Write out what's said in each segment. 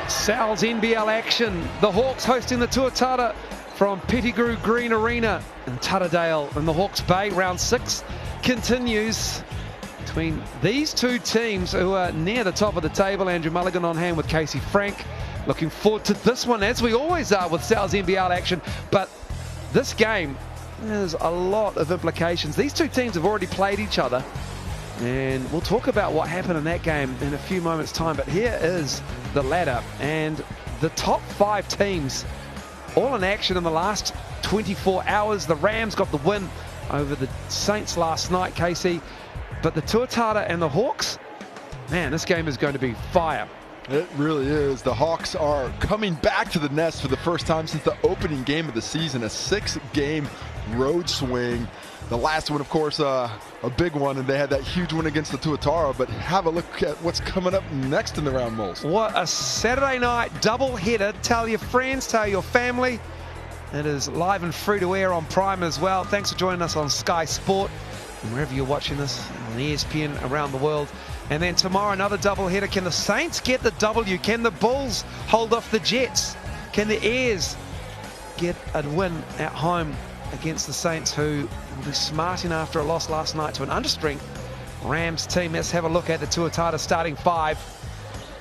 Sal's NBL action. The Hawks hosting the Tuatara from Pettigrew Green Arena in Taradale in the Hawke's Bay. Round 6 continues between these two teams who are near the top of the table. Andrew Mulligan on hand with Casey Frank. Looking forward to this one, as we always are with Sal's NBL action. But this game has a lot of implications. These two teams have already played each other, and we'll talk about what happened in that game in a few moments' time. But here is the ladder, and the top 5 teams all in action in the last 24 hours. The Rams got the win over the Saints last night, Casey. But the Tuatara and the Hawks, man, this game is going to be fire. It really is. The Hawks are coming back to the nest for the first time since the opening game of the season, a 6-game road swing. The last one, of course, a big one, and they had that huge win against the Tuatara. But have a look at what's coming up next in the round, Moles. What a Saturday night double-header. Tell your friends, tell your family. It is live and free to air on Prime as well. Thanks for joining us on Sky Sport and wherever you're watching this, on ESPN around the world. And then tomorrow, another double-header. Can the Saints get the W? Can the Bulls hold off the Jets? Can the Airs get a win at home against the Saints, who will be smarting after a loss last night to an understrength Rams team? Let's have a look at the Tuatara starting 5.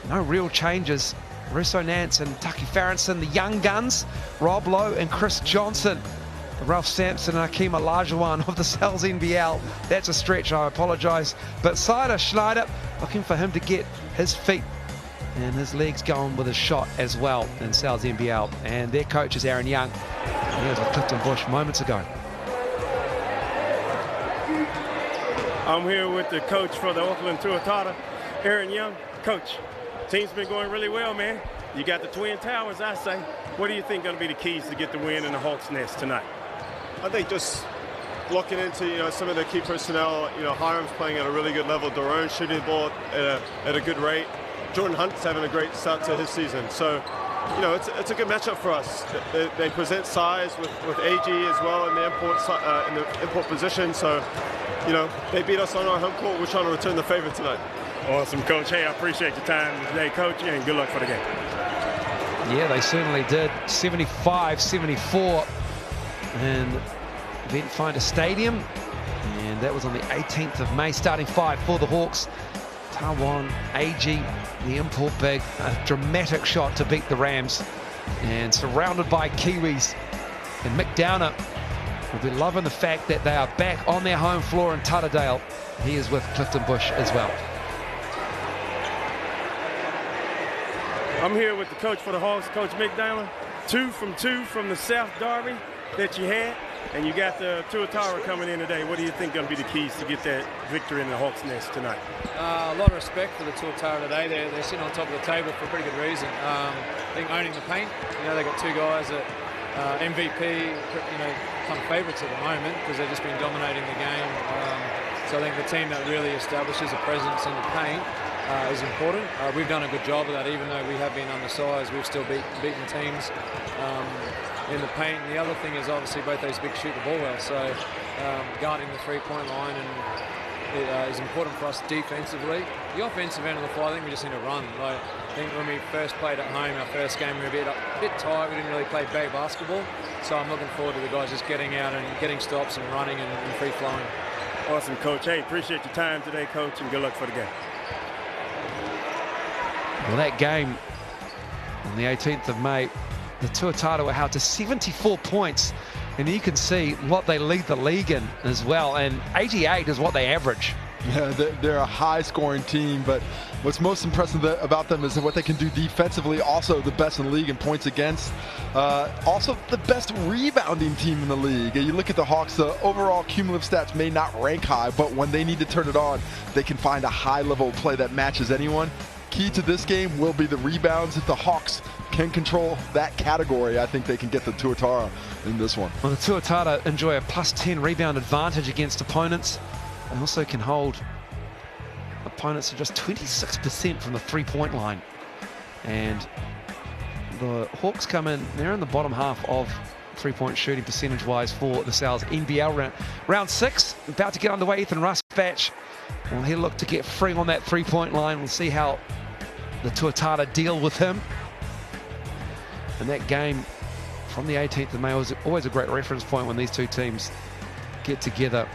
No real changes. Russo Nance and Taki Farrinson, the young guns, Rob Lowe and Chris Johnson. Ralph Sampson and Akeem Olajuwon of the Sal's NBL. That's a stretch, I apologise. But Sider Schneider, looking for him to get his feet and his legs going with a shot as well in Sal's NBL. And their coach is Aaron Young. He was with Clifton Bush moments ago. I'm here with the coach for the Auckland Tuatara, Aaron Young. Coach, team's been going really well, man. You got the Twin Towers, I say. What do you think going to be the keys to get the win in the Hawks' nest tonight? I think just looking into some of the key personnel. Hiram's playing at a really good level. Daron shooting the ball at a good rate. Jordan Hunt's having a great start to his season. So, it's a good matchup for us. They present size with AG as well in the import position. So, they beat us on our home court. We're trying to return the favor tonight. Awesome, Coach. Hey, I appreciate your time today, Coach, and good luck for the game. Yeah, they certainly did. 75-74 in Event Finder Stadium, and that was on the 18th of May. Starting 5 for the Hawks: Tawan, AG, the import big, a dramatic shot to beat the Rams, and surrounded by Kiwis. And Mick Downer will be loving the fact that they are back on their home floor in Taradale. He is with Clifton Bush as well. I'm here with the coach for the Hawks, Coach Mick Downer. 2 from the South Derby that you had, and you got the Tuatara coming in today. What do you think going to be the keys to get that victory in the Hawks' nest tonight? A lot of respect for the Tuatara today. They're sitting on top of the table for a pretty good reason. I think owning the paint. They got 2 guys that MVP, come favourites at the moment because they've just been dominating the game. So I think the team that really establishes a presence in the paint is important. We've done a good job of that, even though we have been undersized. We've still beaten teams in the paint. And the other thing is obviously both those big shoot the ball well. So guarding the 3-point line is important for us defensively. The offensive end of the floor, I think we just need to run. I think when we first played at home, our first game, we were a bit tight. We didn't really play big basketball. So I'm looking forward to the guys just getting out and getting stops and running and free flowing. Awesome, Coach. Hey, appreciate your time today, Coach, and good luck for the game. Well, that game on the 18th of May, the Tuatara were held to 74 points, and you can see what they lead the league in as well, and 88 is what they average. Yeah, they're a high-scoring team, but what's most impressive about them is what they can do defensively. Also the best in the league in points against. Also the best rebounding team in the league. You look at the Hawks, the overall cumulative stats may not rank high, but when they need to turn it on, they can find a high level of play that matches anyone. Key to this game will be the rebounds. If the Hawks can control that category, I think they can get the Tuatara in this one. Well, the Tuatara enjoy a +10 rebound advantage against opponents. They also can hold opponents to just 26% from the 3-point line. And the Hawks come in, they're in the bottom half of three-point shooting percentage-wise for the Sal's NBL round 6. About to get underway. Ethan Rusbatch, well, he'll look to get free on that three-point line. We'll see how the Tuatara deal with him. And that game from the 18th of May was always a great reference point when these two teams get together.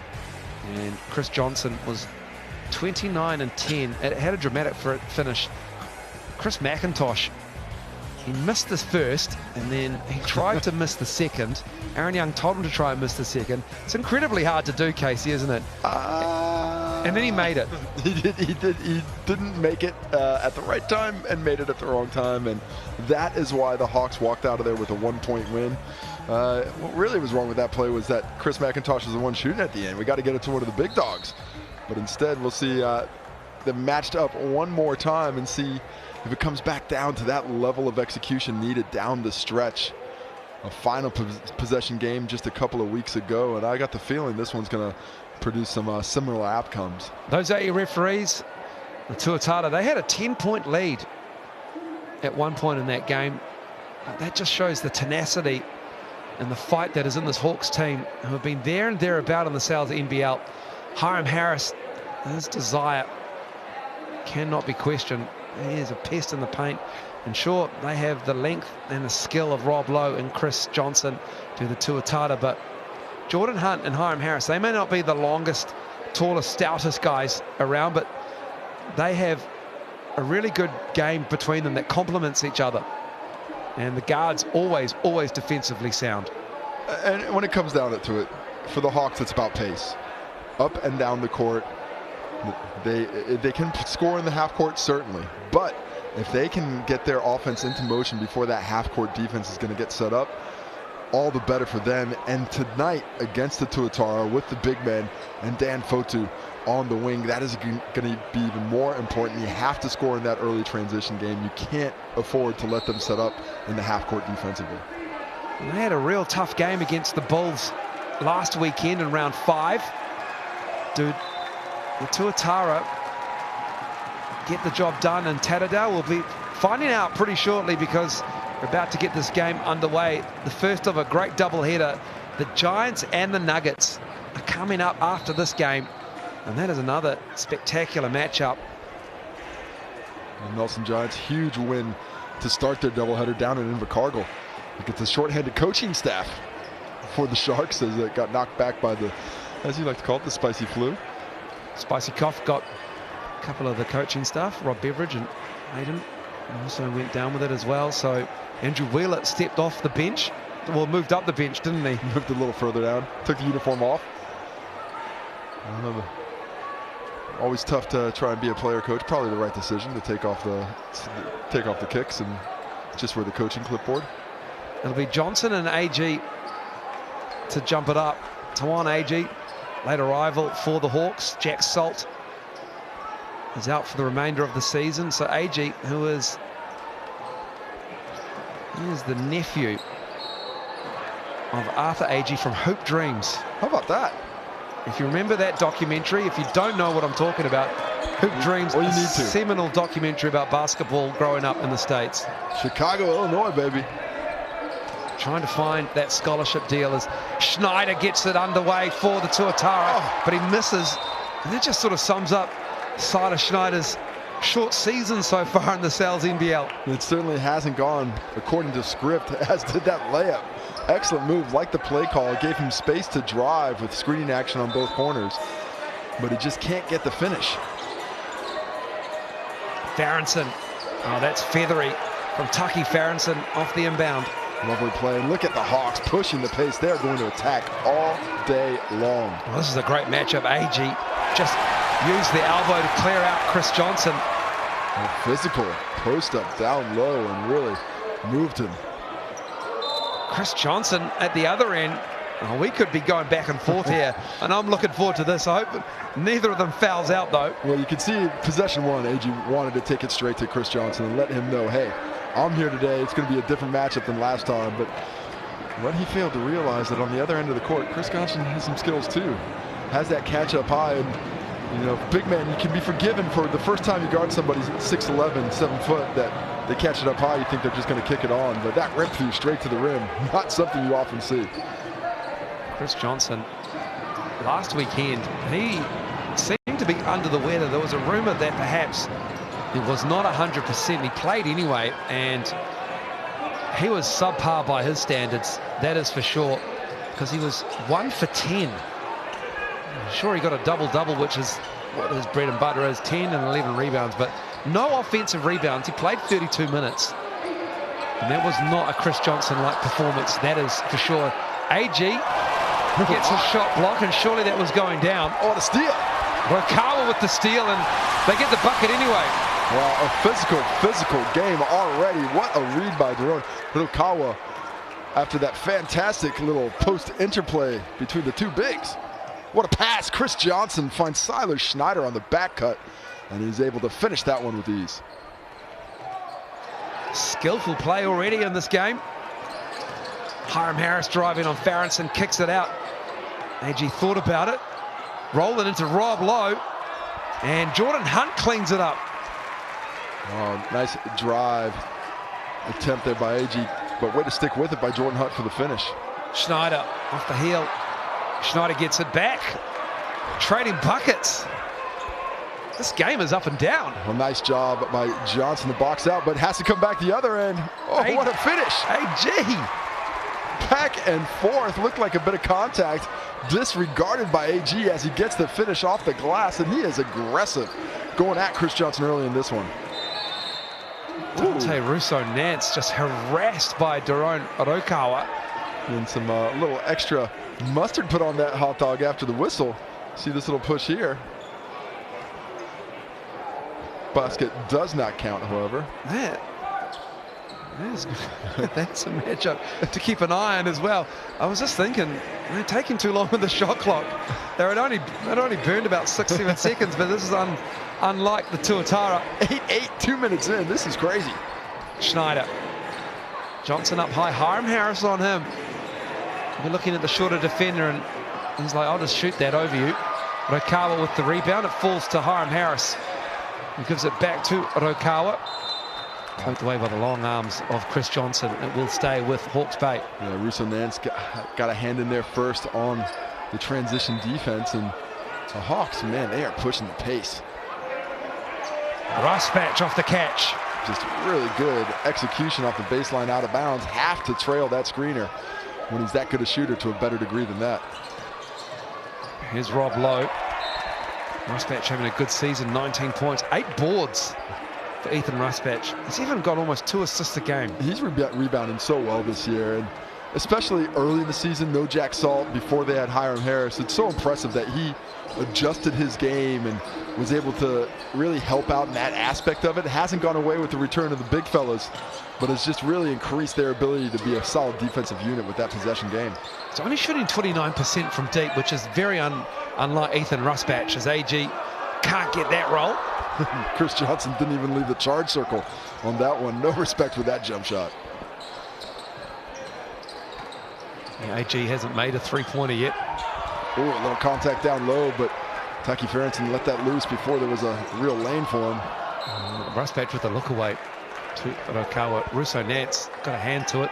And Chris Johnson was 29 and 10. It had a dramatic finish. Chris McIntosh, he missed the first, and then he tried to miss the second. Aaron Young told him to try and miss the second. It's incredibly hard to do, Casey, isn't it? And then he made it. He didn't make it at the right time and made it at the wrong time, and that is why the Hawks walked out of there with a 1-point win. What really was wrong with that play was that Chris McIntosh was the one shooting at the end. We got to get it to one of the big dogs. But instead, we'll see them matched up one more time and see if it comes back down to that level of execution needed down the stretch. A final possession game just a couple of weeks ago, and I got the feeling this one's going to produce some similar outcomes. Those are your referees. The Tuatara, they had a 10-point lead at one point in that game. That just shows the tenacity and the fight that is in this Hawks team, who have been there and thereabout in the Sal's NBL. Hiram Harris, his desire cannot be questioned. He is a pest in the paint. And sure, they have the length and the skill of Rob Lowe and Chris Johnson to the Tuatara, but Jordan Hunt and Hiram Harris, they may not be the longest, tallest, stoutest guys around, but they have a really good game between them that complements each other. And the guards always defensively sound. And when it comes down to it, for the Hawks, it's about pace. Up and down the court, they can score in the half court, certainly, but if they can get their offense into motion before that half court defense is going to get set up, all the better for them. And tonight against the Tuatara with the big men and Dan Fotu on the wing, that is going to be even more important. You have to score in that early transition game. You can't afford to let them set up in the half court defensively. They had a real tough game against the Bulls last weekend in round 5. Dude, the Tuatara get the job done, and Tatterdale will be finding out pretty shortly, because we're about to get this game underway. The first of a great doubleheader. The Giants and the Nuggets are coming up after this game, and that is another spectacular matchup. And Nelson Giants, huge win to start their doubleheader down in Invercargill. Look at the shorthanded coaching staff for the Sharks as it got knocked back by the, as you like to call it, the spicy flu. Spicy cough got a couple of the coaching staff, Rob Beveridge and Hayden, also went down with it as well. So Andrew Wheeler stepped off the bench. Well, moved up the bench, didn't he? Moved a little further down, took the uniform off. Always tough to try and be a player coach. Probably the right decision to take off the kicks and just wear the coaching clipboard. It'll be Johnson and AG to jump it up. Tawan AG, late arrival for the Hawks. Jack Salt is out for the remainder of the season. So AG, who is the nephew of Arthur AG from Hoop Dreams. How about that? If you remember that documentary, if you don't know what I'm talking about, Hoop Dreams, well, you need to. Seminal documentary about basketball growing up in the States. Chicago, Illinois, baby. Trying to find that scholarship deal as Schneider gets it underway for the Tuatara, but he misses. And that just sort of sums up Silas Schneider's short season so far in the Sal's NBL. It certainly hasn't gone according to script, as did that layup. Excellent move, like the play call. It gave him space to drive with screening action on both corners, but he just can't get the finish. Farrenson, oh, that's feathery from Tucky Farrenson off the inbound. Lovely play. And look at the Hawks pushing the pace. They're going to attack all day long. Well, this is a great matchup. AG just used the elbow to clear out Chris Johnson. Physical post up down low and really moved him. Chris Johnson at the other end. Oh, we could be going back and forth here, and I'm looking forward to this. I hope neither of them fouls out, though. Well, you can see possession one, AG wanted to take it straight to Chris Johnson and let him know, hey, I'm here today. It's going to be a different matchup than last time. But what he failed to realize that on the other end of the court, Chris Johnson has some skills too. Has that catch up high, and you know, big man, you can be forgiven for the first time you guard somebody 6'11", 7 foot, that They catch it up high, you think they're just going to kick it on, but that rip through straight to the rim, not something you often see. Chris Johnson, last weekend, he seemed to be under the weather. There was a rumor that perhaps he was not 100%. He played anyway, and he was subpar by his standards, that is for sure, because he was 1 for 10. I'm sure he got a double-double, which is what his bread and butter is, 10 and 11 rebounds, but no offensive rebounds. He played 32 minutes, and that was not a Chris Johnson-like performance, that is for sure. AG gets a shot block, and surely that was going down. Oh, the steal. Rokawa with the steal, and they get the bucket anyway. Well, a physical game already. What a read by Daron Rokawa after that fantastic little post interplay between the two bigs. What a pass. Chris Johnson finds Siler Schneider on the back cut, and he's able to finish that one with ease. Skillful play already in this game. Hiram Harris driving on Farronson, kicks it out. AG thought about it. Rolling into Rob Lowe, and Jordan Hunt cleans it up. Oh, nice drive attempt there by AG, but way to stick with it by Jordan Hunt for the finish. Schneider off the heel. Schneider gets it back. Trading buckets. This game is up and down. Well, nice job by Johnson to box out, but has to come back the other end. Oh, what a finish. AG. Back and forth, looked like a bit of contact, disregarded by AG as he gets the finish off the glass, and he is aggressive going at Chris Johnson early in this one. Dante Russo-Nance just harassed by Daron Rokawa. And some little extra mustard put on that hot dog after the whistle. See this little push here. Basket does not count, however. That's a matchup to keep an eye on as well. I was just thinking, they're taking too long with the shot clock. They'd only burned about 6-7 seconds, but this is unlike the Tuatara. 8-8, 2 minutes in. This is crazy. Schneider. Johnson up high. Hiram Harris on him. We're looking at the shorter defender, and he's like, I'll just shoot that over you. Rokawa with the rebound. It falls to Hiram Harris, who gives it back to Rokawa. Poked away by the long arms of Chris Johnson. It will stay with Hawke's Bay. Yeah, Russo-Nance got a hand in there first on the transition defense, and the Hawks, man, they are pushing the pace. Ruspatch off the catch. Just really good execution off the baseline out of bounds. Have to trail that screener when he's that good a shooter to a better degree than that. Here's Rob Lowe. Ruspatch having a good season, 19 points, 8 boards. For Ethan Ruspatch. He's even got almost 2 assists a game. He's rebounding so well this year, and especially early in the season, no Jack Salt before they had Hiram Harris. It's so impressive that he adjusted his game and was able to really help out in that aspect of it. It hasn't gone away with the return of the big fellas, but it's just really increased their ability to be a solid defensive unit with that possession game. He's only shooting 29% from deep, which is very unlike Ethan Ruspatch, as AG can't get that roll. Chris Johnson didn't even leave the charge circle on that one. No respect for that jump shot. Yeah, AG hasn't made a three-pointer yet. Oh, a little contact down low, but Taki Farronson let that loose before there was a real lane for him. Ruspatch with a look away to Rokawa. Russo-Nance got a hand to it.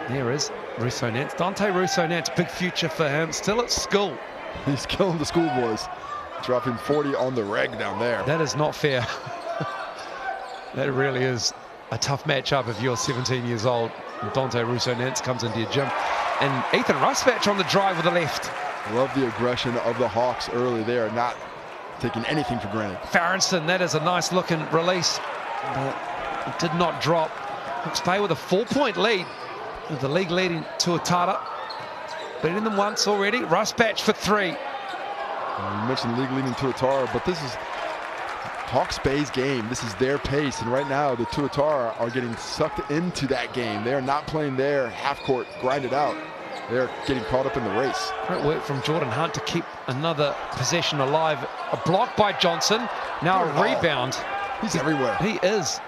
There is Russo-Nance. Dante Russo-Nance, big future for him. Still at school. He's killing the schoolboys. Dropping 40 on the reg down there. That is not fair. That really is a tough matchup if you're 17 years old. And Dante Russo-Nance comes into your gym. And Ethan Ruspatch on the drive with the left. Love the aggression of the Hawks early. They are not taking anything for granted. Farronson, that is a nice looking release, but it did not drop. Hawks Bay with a 4-point lead, with the league leading Tuatara. Beating them once already. Ruspatch for 3. You mentioned league leading Tuatara, but this is Hawks Bay's game. This is their pace, and right now the Tuatara are getting sucked into that game. They are not playing their half-court grinded out. They're getting caught up in the race. Great work from Jordan Hunt to keep another possession alive. A block by Johnson. Now a rebound. He's everywhere. He is.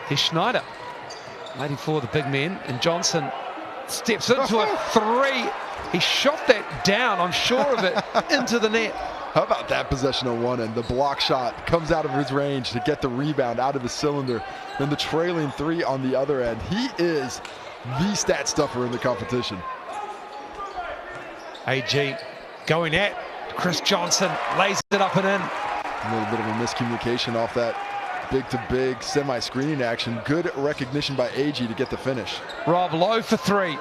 Here's Schneider waiting for the big man, and Johnson steps into a 3. He shot that down, I'm sure of it, into the net. How about that possession on one end? The block shot comes out of his range to get the rebound out of his cylinder. Then the trailing three on the other end. He is the stat stuffer in the competition. AG going at Chris Johnson, lays it up and in. A little bit of a miscommunication off that big-to-big semi-screening action. Good recognition by AG to get the finish. Rob Lowe for three.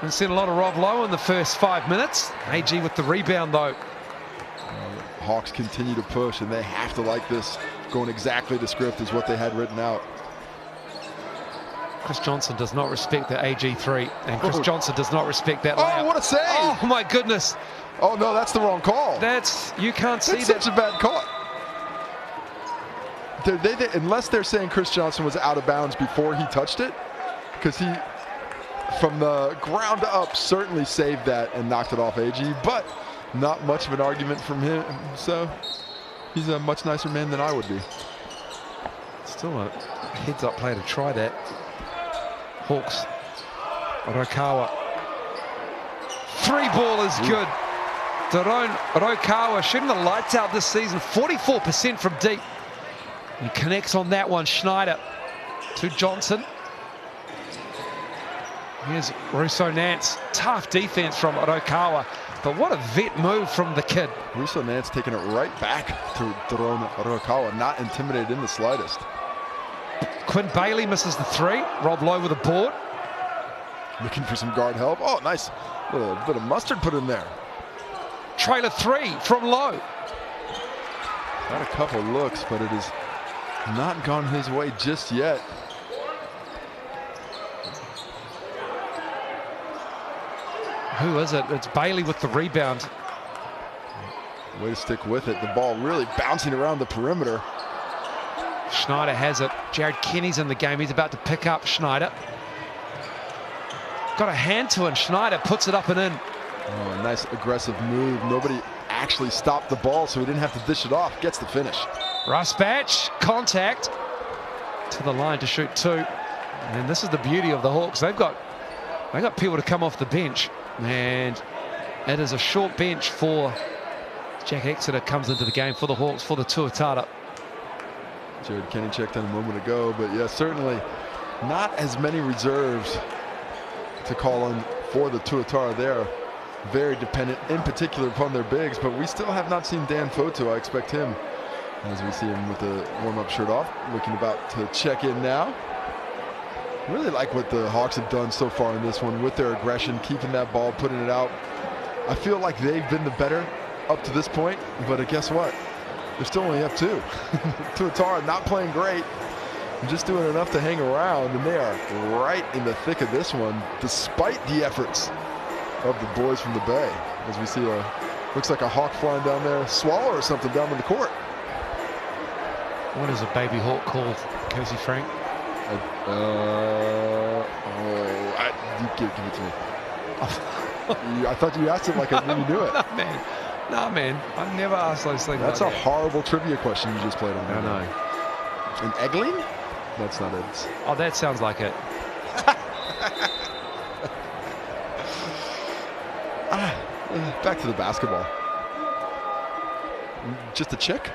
We've seen a lot of Rob Lowe in the first 5 minutes. AG with the rebound though. Hawks continue to push, and they have to like this. Going exactly to script is what they had written out. Chris Johnson does not respect the AG3, and Chris Johnson does not respect that layup. Oh, what a save! Oh my goodness! Oh no, that's the wrong call. You can't see that's that. Such a bad call. Unless they're saying Chris Johnson was out of bounds before he touched it, because he, from the ground up, certainly saved that and knocked it off AG, but not much of an argument from him, so he's a much nicer man than I would be. Still a heads-up play to try that. Hawks, Orokawa. Three ball is good. Daron Orokawa shooting the lights out this season, 44% from deep. He connects on that one. Schneider to Johnson. Here's Russo Nance. Tough defense from Orokawa, but what a vet move from the kid. Russo Nance taking it right back to Daron Orokawa, not intimidated in the slightest. Quintin Bailey misses the three. Rob Lowe with a board. Looking for some guard help. Oh, nice. A little bit of mustard put in there. Trailer three from Lowe. Got a couple looks, but it has not gone his way just yet. Who is it? It's Bailey with the rebound. Way to stick with it. The ball really bouncing around the perimeter. Schneider has it. Jared Kenny's in the game. He's about to pick up Schneider. Got a hand to him. Schneider puts it up and in. Oh, a nice aggressive move. Nobody actually stopped the ball, so he didn't have to dish it off. Gets the finish. Rusbatch, contact to the line to shoot two. And this is the beauty of the Hawks. They got people to come off the bench, and it is a short bench for Jack Exeter. Comes into the game for the Hawks for the Tuatara. Jared Kenny checked in a moment ago, but yeah, certainly not as many reserves to call on for the Tuatara there. Very dependent in particular upon their bigs, but we still have not seen Dan Fotu. I expect him, as we see him with the warm-up shirt off, looking about to check in now. Really like what the Hawks have done so far in this one with their aggression, keeping that ball, putting it out. I feel like they've been the better up to this point, but guess what? They're still only up two. Tuatara not playing great, just doing enough to hang around, and they are right in the thick of this one, despite the efforts of the boys from the Bay. As we see looks like a hawk flying down there, swallow or something down in the court. What is a baby hawk called, Casey Frank? You give it to me. I thought you asked it like I knew you knew it. No, man. I never asked those things. That's a horrible trivia question you just played on. I know. An eggling? That's not it. Oh, that sounds like it. Back to the basketball. Just a chick?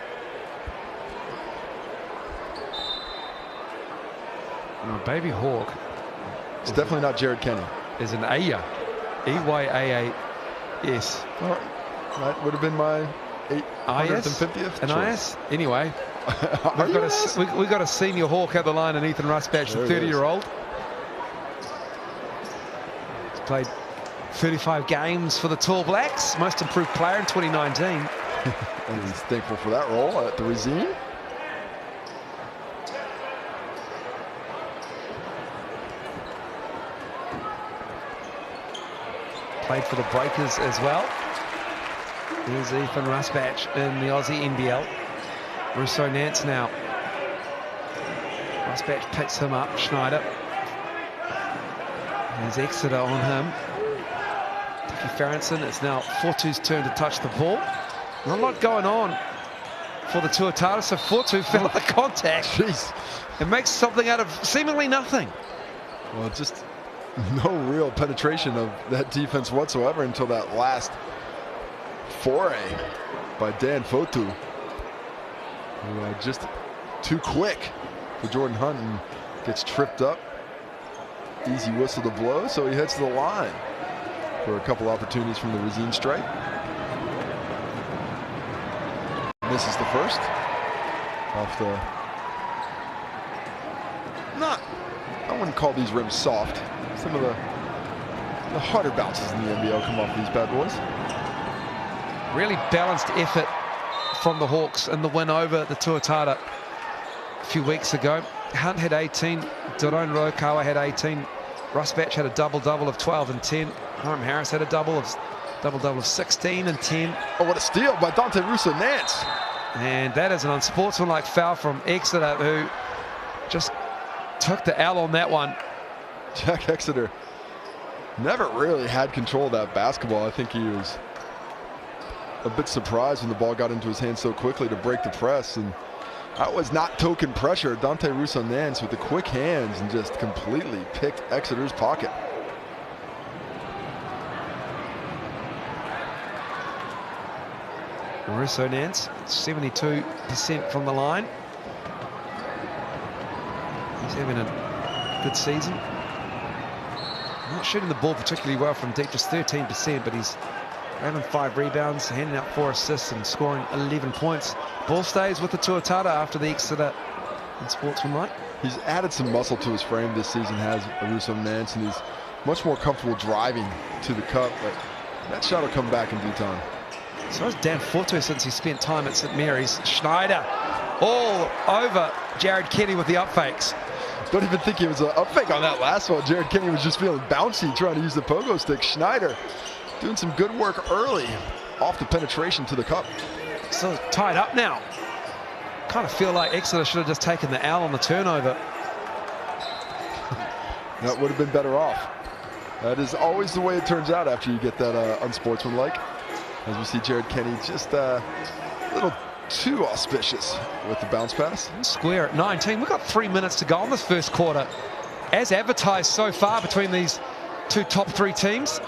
No, baby hawk. It's definitely not Jared Kenny. Is an Aya. E-Y-A-A-S. All right. That would have been my 850th. An IS? Anyway, we've got a senior Hawk at the line, and Ethan Rusbatch, the 30-year-old. He's played 35 games for the Tall Blacks, most improved player in 2019. And he's thankful for that role at the Resine. Played for the Breakers as well. Here's Ethan Rusbatch in the Aussie NBL. Russo Nance now. Rusbatch picks him up. Schneider. There's Exeter on him. Dickie Farrington. It's now Fortu's turn to touch the ball. Not a lot going on for the Tuatara, so Fortu felt the contact. Jeez. It makes something out of seemingly nothing. Well, just no real penetration of that defense whatsoever until that last foray by Dan Fotu, who just too quick for Jordan Hunt and gets tripped up. Easy whistle to blow, so he heads to the line for a couple opportunities from the Racine stripe. Misses the first off the, I wouldn't call these rims soft. Some of the harder bounces in the NBL come off these bad boys. Really balanced effort from the Hawks in the win over the Tuatara a few weeks ago. Hunt had 18, Daron Rokawa had 18, Russ Batch had a double-double of 12 and 10. Hiram Harris had a double-double of 16 and 10. Oh, what a steal by Dante Russo-Nance. And that is an unsportsmanlike foul from Exeter, who just took the L on that one. Jack Exeter never really had control of that basketball. I think he was a bit surprised when the ball got into his hands so quickly to break the press, and that was not token pressure. Dante Russo-Nance with the quick hands and just completely picked Exeter's pocket. Russo-Nance, 72% from the line. He's having a good season. Not shooting the ball particularly well from deep, just 13%, but he's having 5 rebounds, handing out 4 assists and scoring 11 points. Ball stays with the Tuatara after the Exeter unsportsmanlike. He's added some muscle to his frame this season, has Russo-Nance, and he's much more comfortable driving to the cup, but that shot will come back in due time. So has Dan Fotu since he spent time at St. Mary's. Schneider all over Jared Kenny with the up fakes. Don't even think he was an up fake on that last one. Jared Kenny was just feeling bouncy trying to use the pogo stick. Schneider doing some good work early off the penetration to the cup. So tied up now. Kind of feel like Exeter should have just taken the L on the turnover. That would have been better off. That is always the way it turns out after you get that unsportsmanlike. As we see Jared Kenny just a little too auspicious with the bounce pass. Square at 19. We've got 3 minutes to go in this first quarter. As advertised so far between these two top 3 teams.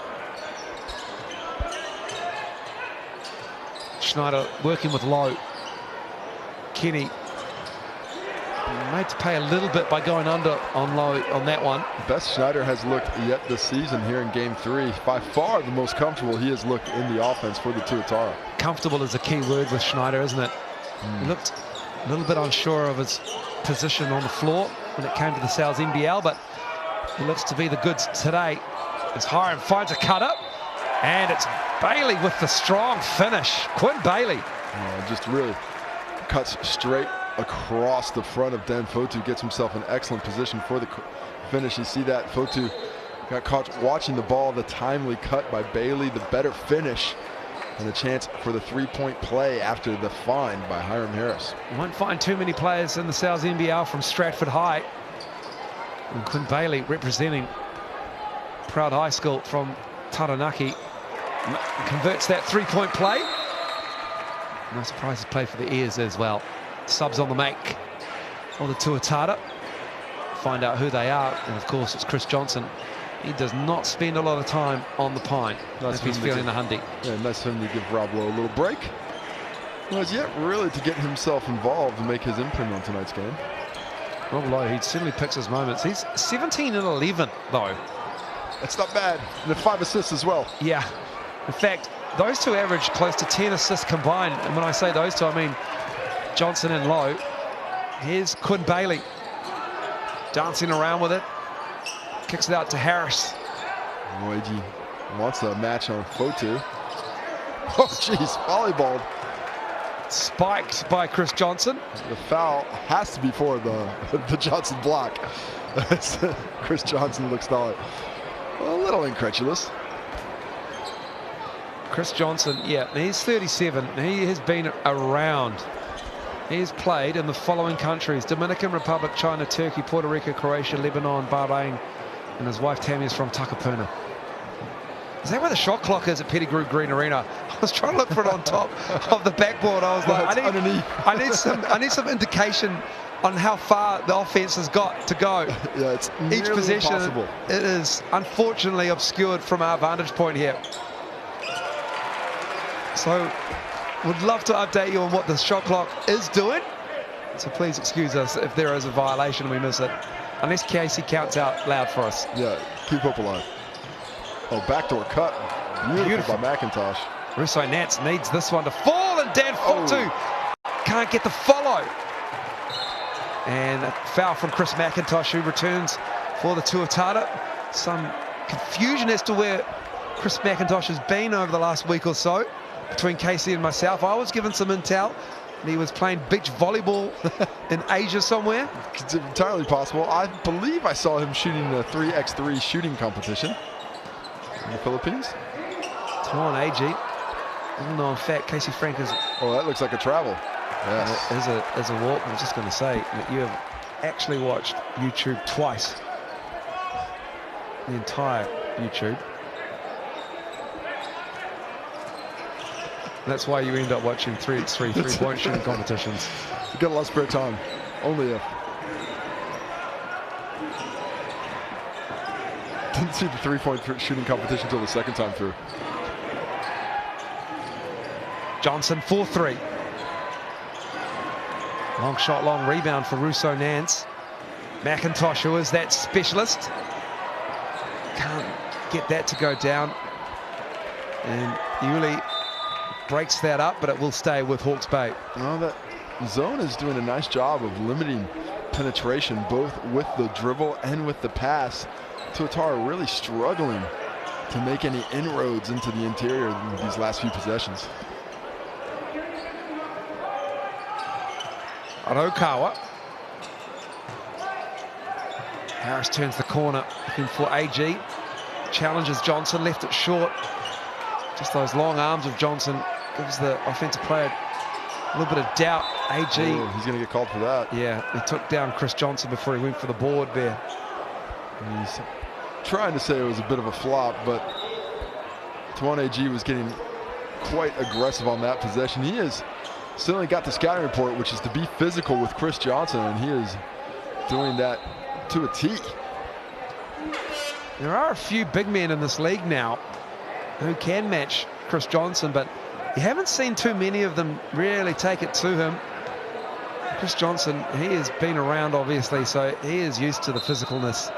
Schneider working with Lowe. Kenny made to pay a little bit by going under on Lowe on that one. Best Schneider has looked yet this season here in game 3. By far the most comfortable he has looked in the offense for the Tuatara. Comfortable is a key word with Schneider, isn't it? He looked a little bit unsure of his position on the floor when it came to the Sal's NBL, but he looks to be the goods today. As Hiram finds a cut up, and it's Bailey with the strong finish. Quintin Bailey. Just really cuts straight across the front of Dan Fotu, gets himself in excellent position for the finish. You see that Fotu got caught watching the ball, the timely cut by Bailey, the better finish, and a chance for the 3-point play after the find by Hiram Harris. You won't find too many players in the Sal's NBL from Stratford High. And Quintin Bailey representing Proud High School from Taranaki converts that 3-point play. No surprise he's played for the Ears as well. Subs on the make on the Tuatara. Find out who they are, and of course it's Chris Johnson. He does not spend a lot of time on the pine if he's feeling the hundy. Yeah, nice of him to give Rob Lowe a little break. Well, he's yet really to get himself involved and make his imprint on tonight's game. Rob Lowe, he certainly picks his moments. He's 17 and 11 though. That's not bad. And then 5 assists as well. Yeah. In fact, those two average close to 10 assists combined. And when I say those two, I mean Johnson and Lowe. Here's Quintin Bailey dancing around with it. Kicks it out to Harris. Luigi wants a match on Fotu. Oh, jeez, volleyball. Spiked by Chris Johnson. The foul has to be for the Johnson block. Chris Johnson looks a little incredulous. Chris Johnson, yeah, he's 37. He has been around. He's played in the following countries: Dominican Republic, China, Turkey, Puerto Rico, Croatia, Lebanon, Bahrain, and his wife Tammy is from Takapuna. Is that where the shot clock is at Pettigrew Green Arena? I was trying to look for it on top of the backboard. I was like, I need some indication on how far the offense has got to go. Yeah, it's each possession. Impossible. It is unfortunately obscured from our vantage point here. So, would love to update you on what the shot clock is doing. So please excuse us if there is a violation and we miss it. Unless Casey counts out loud for us. Yeah, keep hope alive. Oh, backdoor cut. Beautiful by McIntosh. Russo Nance needs this one to fall, and Dan Fortu can't get the follow. And a foul from Chris McIntosh, who returns for the Tuatara. Some confusion as to where Chris McIntosh has been over the last week or so between Casey and myself. I was given some intel. He was playing beach volleyball in Asia somewhere. It's entirely possible. I believe I saw him shooting the 3x3 shooting competition in the Philippines. Tuan AG. Even though, in fact, Casey Frank is... Oh, that looks like a travel. Yes. As a walk. I was just going to say that you have actually watched YouTube twice. The entire YouTube. That's why you end up watching 3x3 three-point shooting competitions. You got a lot of spare time. Only if. Didn't see the three-point shooting competition until the second time through. Johnson 4-3. Long shot, long rebound for Russo Nance. McIntosh, who is that specialist, can't get that to go down. And Yuli breaks that up, but it will stay with Hawke's Bay. Well, that zone is doing a nice job of limiting penetration, both with the dribble and with the pass. Tuatara really struggling to make any inroads into the interior in these last few possessions. Arokawa. Harris turns the corner, looking for AG. Challenges Johnson, left it short. Just those long arms of Johnson gives the offensive player a little bit of doubt. AG. Oh, he's going to get called for that. Yeah, he took down Chris Johnson before he went for the board there. And he's trying to say it was a bit of a flop, but Tuan AG was getting quite aggressive on that possession. He has certainly got the scouting report, which is to be physical with Chris Johnson, and he is doing that to a T. There are a few big men in this league now who can match Chris Johnson, but you haven't seen too many of them really take it to him. Chris Johnson, he has been around, obviously, so he is used to the physicalness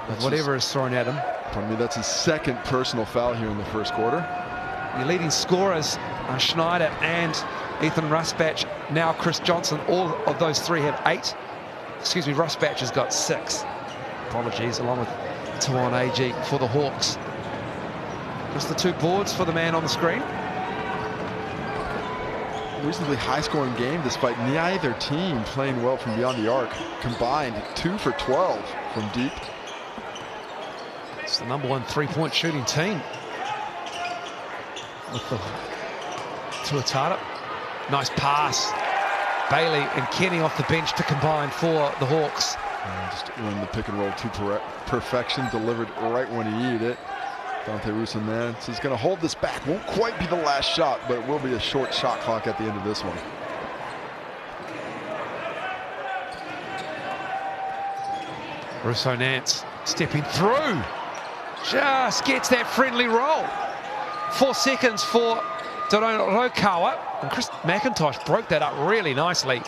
of whatever is thrown at him. Pardon me, that's his second personal foul here in the first quarter. Your leading scorers are Schneider and Ethan Rusbatch. Now Chris Johnson, all of those three have 8. Excuse me, Rusbatch has got 6. Apologies, along with Tuan AG for the Hawks. Just the 2 boards for the man on the screen. Reasonably high-scoring game, despite neither team playing well from beyond the arc. Combined 2 for 12 from deep. It's the #1 3-point shooting team with the Tuatara. Nice pass. Bailey and Kenny off the bench to combine for the Hawks. Just run the pick and roll to perfection, delivered right when he needed it. Dante Russo-Nance is going to hold this back. Won't quite be the last shot, but it will be a short shot clock at the end of this one. Russo-Nance stepping through. Just gets that friendly roll. 4 seconds for Arokawa. And Chris McIntosh broke that up really nicely.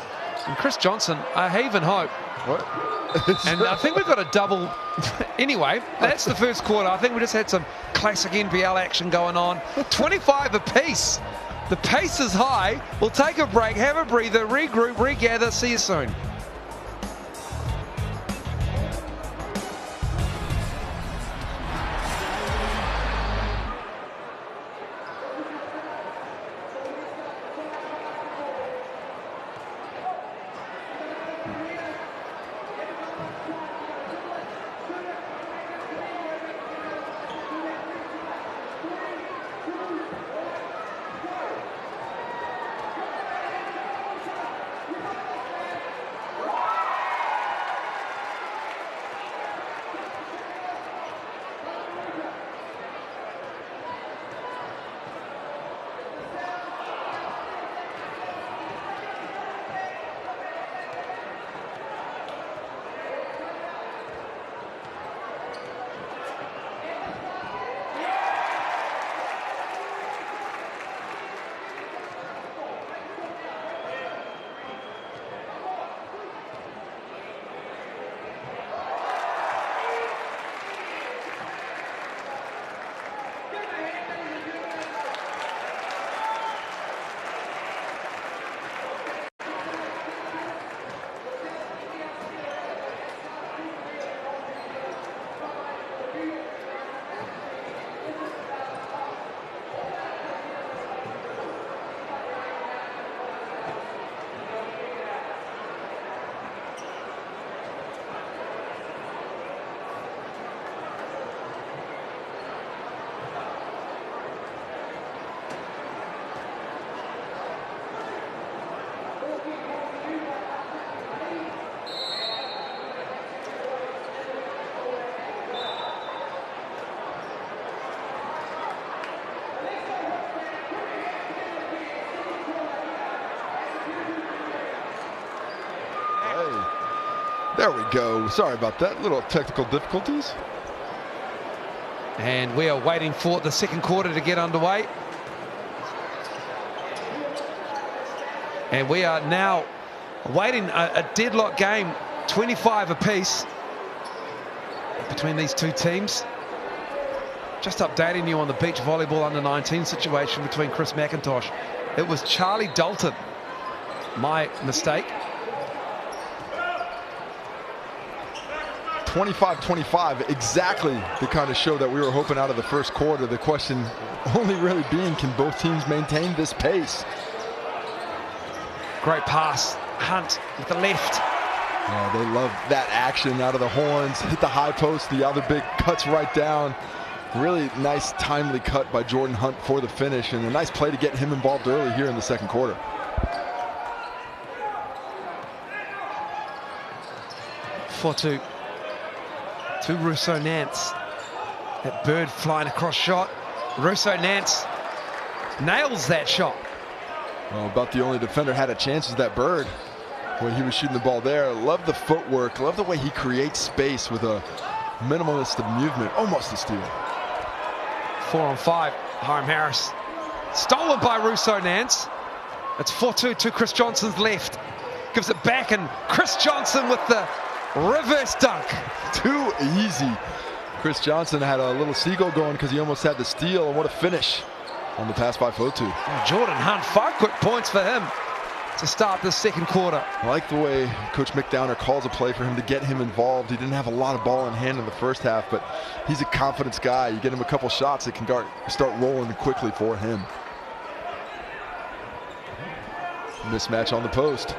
And Chris Johnson, a heave and hope. What? And I think we've got a double. Anyway, that's the first quarter. I think we just had some classic NBL action going on. 25 apiece. The pace is high. We'll take a break, have a breather, regroup, regather. See you soon. There we go. Sorry about that. Little technical difficulties. And we are waiting for the second quarter to get underway. And we are now awaiting a deadlock game, 25 apiece between these two teams. Just updating you on the beach volleyball under-19 situation between Chris McIntosh. It was Charlie Dalton, my mistake. 25-25, exactly the kind of show that we were hoping out of the first quarter. The question only really being, can both teams maintain this pace? Great pass, Hunt with the left. Yeah, they love that action out of the horns. Hit the high post, the other big cuts right down. Really nice, timely cut by Jordan Hunt for the finish, and a nice play to get him involved early here in the second quarter. To Russo Nance. That bird flying across shot. Russo Nance nails that shot. Well, about the only defender had a chance is that bird when he was shooting the ball there. Love the footwork. Love the way he creates space with a minimalist of movement. Almost a steal. 4-on-5. Hiram Harris. Stolen by Russo Nance. It's 4-2 to Chris Johnson's left. Gives it back, and Chris Johnson with the reverse dunk. Too easy. Chris Johnson had a little seagull going because he almost had the steal, and what a finish on the pass by Fotu. Jordan Hunt, 5 quick points for him to start the second quarter. I like the way Coach McDowner calls a play for him to get him involved. He didn't have a lot of ball in hand in the first half, but he's a confidence guy. You get him a couple shots, it can start rolling quickly for him. Mismatch on the post.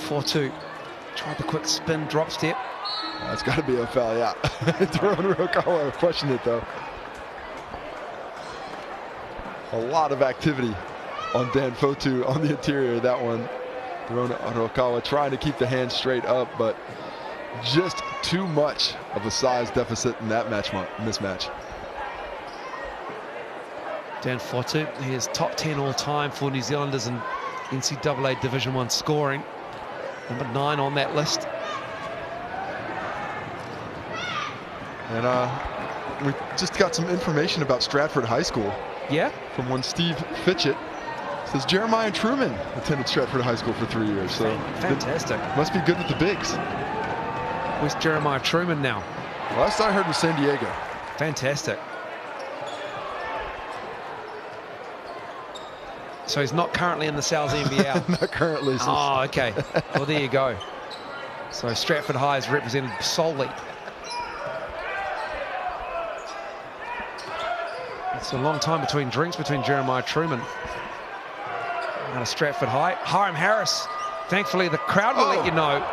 4-2. Tried the quick spin, drop step. That's got to be a foul, yeah. Daron Urokawa questioned it, though. A lot of activity on Dan Fotu on the interior of that one. Daron Urokawa trying to keep the hand straight up, but just too much of a size deficit in that mismatch. Dan Fotu, he is top 10 all time for New Zealanders in NCAA Division I scoring. Number 9 on that list. And we just got some information about Stratford High School. Yeah? From one Steve Fitchett. Says Jeremiah Truman attended Stratford High School for 3 years. So fantastic. Must be good with the bigs. Where's Jeremiah Truman now? Last I heard was San Diego. Fantastic. So he's not currently in the Sal's NBL. Not currently. Oh, okay. Well, there you go. So Stratford High is represented solely. It's a long time between drinks between Jeremiah Truman out of Stratford High. Hiram Harris. Thankfully, the crowd will let you know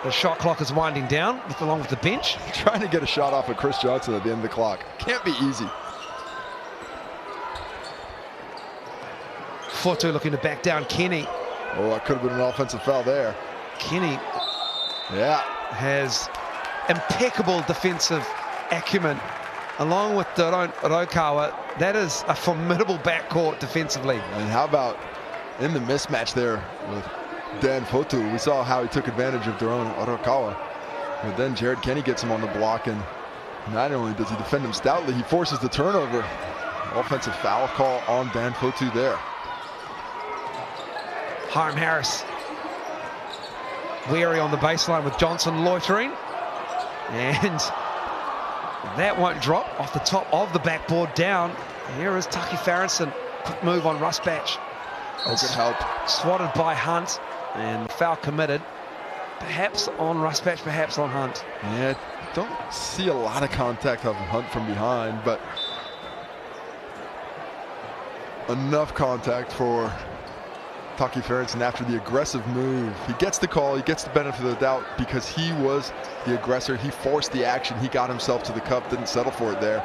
the shot clock is winding down along with the bench. Trying to get a shot off of Chris Johnson at the end of the clock. Can't be easy. 4-2 looking to back down Kenny. Oh, that could have been an offensive foul there. Kenny has impeccable defensive acumen. Along with Daron Urokawa, that is a formidable backcourt defensively. And how about in the mismatch there with Dan Fotu? We saw how he took advantage of Daron Urokawa. But then Jared Kenny gets him on the block, and not only does he defend him stoutly, he forces the turnover. Offensive foul call on Dan Fotu there. Hiram Harris weary on the baseline with Johnson loitering, and that won't drop off the top of the backboard down. Here is Taki Farrington. Quick move on Rusbatch. Oh, good help. Swatted by Hunt, and the foul committed. Perhaps on Rusbatch, perhaps on Hunt. Yeah, don't see a lot of contact of Hunt from behind, but enough contact for Taki Farrington after the aggressive move. He gets the call, he gets the benefit of the doubt because he was the aggressor. He forced the action, he got himself to the cup, didn't settle for it there.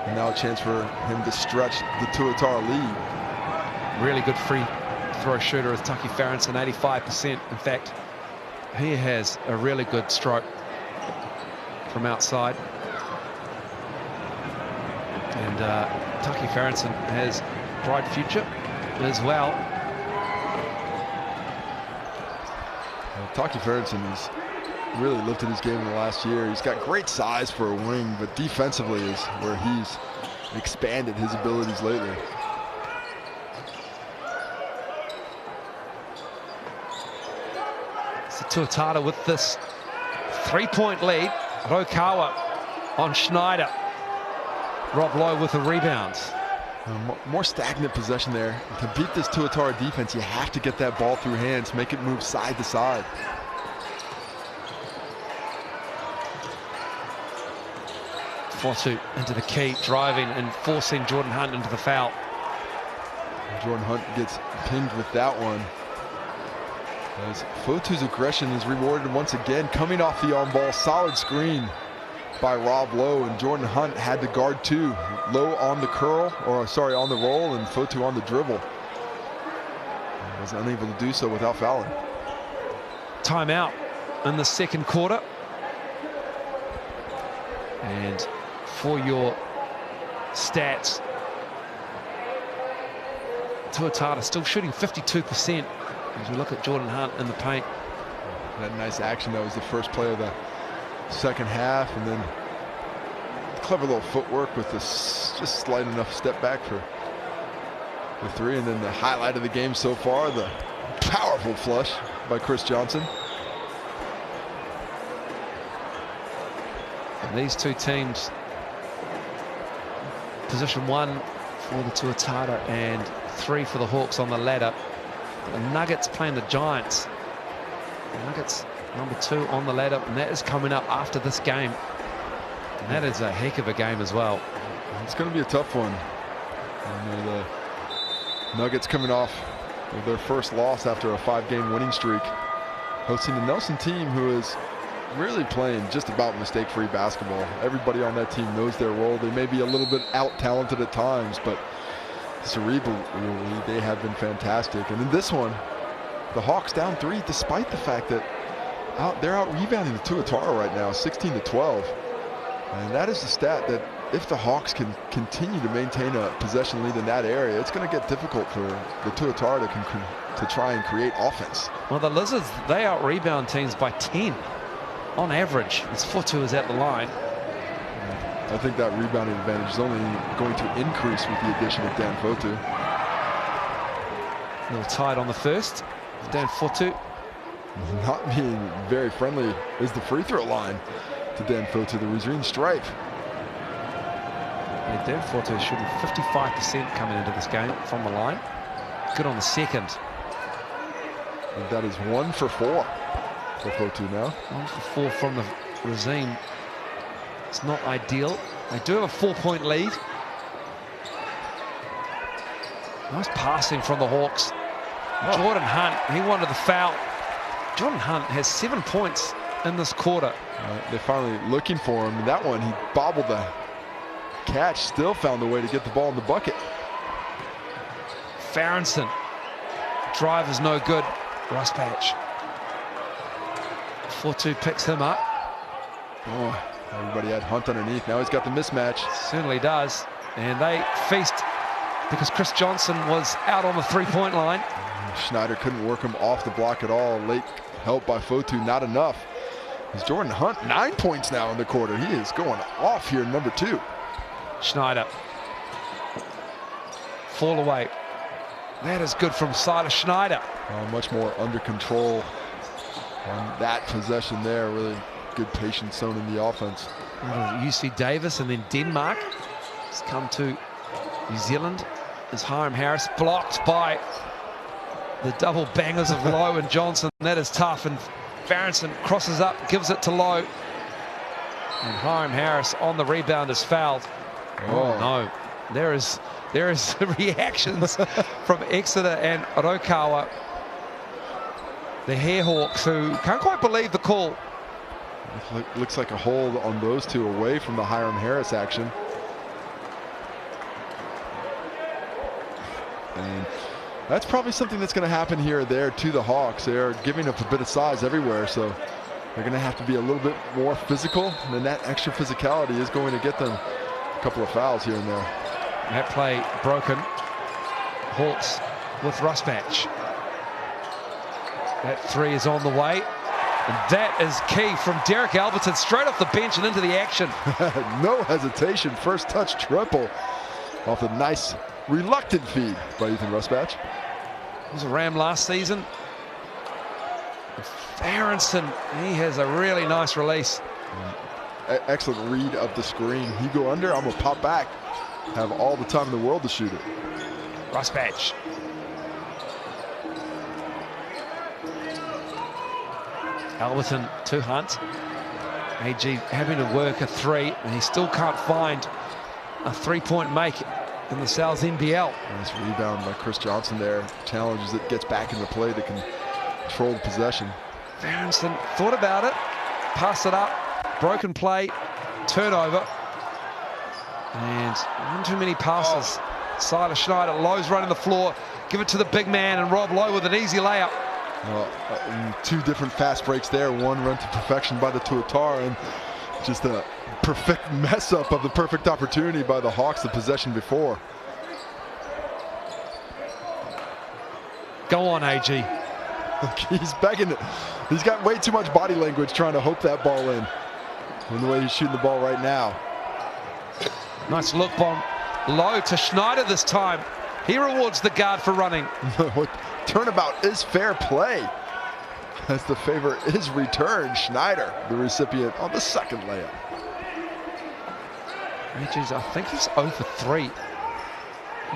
And now a chance for him to stretch the Tuatara lead. Really good free throw shooter is Taki Farrington, 85%. In fact, he has a really good stroke from outside. And Taki Farrington has a bright future as well. Taki Farrington is really lifted his game in the last year. He's got great size for a wing, but defensively is where he's expanded his abilities lately. So Tuatara with this 3-point lead. Rokawa on Schneider. Rob Lowe with the rebounds. More stagnant possession there. To beat this Tuatara defense, you have to get that ball through hands, make it move side to side. Fotu into the key, driving and forcing Jordan Hunt into the foul. Jordan Hunt gets pinged with that one. As Fotu's aggression is rewarded once again, coming off the on-ball, solid screen by Rob Lowe, and Jordan Hunt had to guard two. Lowe on the curl, or sorry, on the roll, and Fotu on the dribble. He was unable to do so without fouling. Timeout in the second quarter. And for your stats, Tuatara still shooting 52% as we look at Jordan Hunt in the paint. That nice action, that was the first play of the second half, and then clever little footwork with this just slight enough step back for the three, and then the highlight of the game so far, the powerful flush by Chris Johnson. And these two teams, position 1 for the Tuatara and 3 for the Hawks on the ladder. The Nuggets playing the Giants. The Nuggets number 2 on the ladder, and that is coming up after this game. And that is a heck of a game as well. It's going to be a tough one. And the Nuggets coming off of their first loss after a 5-game winning streak, hosting the Nelson team, who is really playing just about mistake-free basketball. Everybody on that team knows their role. They may be a little bit out-talented at times, but cerebrally, they have been fantastic. And in this one, the Hawks down 3, despite the fact that they're out-rebounding the Tuatara right now, 16-12. And that is the stat that if the Hawks can continue to maintain a possession lead in that area, it's going to get difficult for the Tuatara to try and create offense. Well, the Lizards, they out-rebound teams by 10 on average. As Fotu is at the line. I think that rebounding advantage is only going to increase with the addition of Dan Fotu. A little tight on the first. Dan Fotu. Not being very friendly is the free throw line to Dan Fotu, the Rizrine stripe. Yeah, Dan Fotu shooting 55% coming into this game from the line. Good on the second. And that is 1 for 4 for Fotu now. 1 for 4 from the Rizrine. It's not ideal. They do have a 4-point lead. Nice passing from the Hawks. Jordan Hunt, he wanted the foul. Jordan Hunt has 7 points in this quarter. They're finally looking for him. That one, he bobbled the catch, still found a way to get the ball in the bucket. Farronson. Drive is no good. Ruspatch. 4-2 picks him up. Oh, everybody had Hunt underneath. Now he's got the mismatch. Certainly does. And they feast because Chris Johnson was out on the 3-point line. Schneider couldn't work him off the block at all. Late help by Fotu, not enough. As Jordan Hunt, 9 points now in the quarter. He is going off here, number 2. Schneider. Fall away. That is good from Silas Schneider. Much more under control on that possession there. Really good patience shown in the offense. UC Davis and then Denmark has come to New Zealand. As Hiram Harris blocked by the double bangers of Lowe and Johnson. That is tough, and Farronson crosses up, gives it to Lowe. And Hiram Harris on the rebound is fouled. Oh no. There is reactions from Exeter and Rokawa. The Hairhawks, who can't quite believe the call. Looks like a hold on those two away from the Hiram Harris action. And that's probably something that's going to happen here or there to the Hawks. They're giving up a bit of size everywhere, so they're going to have to be a little bit more physical, and that extra physicality is going to get them a couple of fouls here and there. That play broken. Hawks with Ruspatch. That 3 is on the way. And that is key from Derek Alberton, straight off the bench and into the action. No hesitation, first touch triple off a nice reluctant feed by Ethan Rusbatch. He was a Ram last season. Aronson, he has a really nice release. Excellent read of the screen. You go under, I'm gonna pop back. Have all the time in the world to shoot it. Rusbatch. Alberton to Hunt. AG having to work a three, and he still can't find a three-point make in the South NBL. Nice rebound by Chris Johnson there. Challenges it, gets back into play to control the possession. Aronson thought about it, passed it up, broken play, turnover. And one too many passes. Silas Schneider, Lowe's running the floor. Give it to the big man, and Rob Lowe with an easy layup. Two different fast breaks there. One run to perfection by the Tuatara, and just a perfect mess up of the perfect opportunity by the Hawks the possession before. Go on, AG. He's begging it. He's got way too much body language trying to hope that ball in the way he's shooting the ball right now. Nice look bomb. Low to Schneider this time. He rewards the guard for running. Turnabout is fair play, as the favor is returned. Schneider, the recipient on the second layup. AG's, I think he's 0 for 3. He's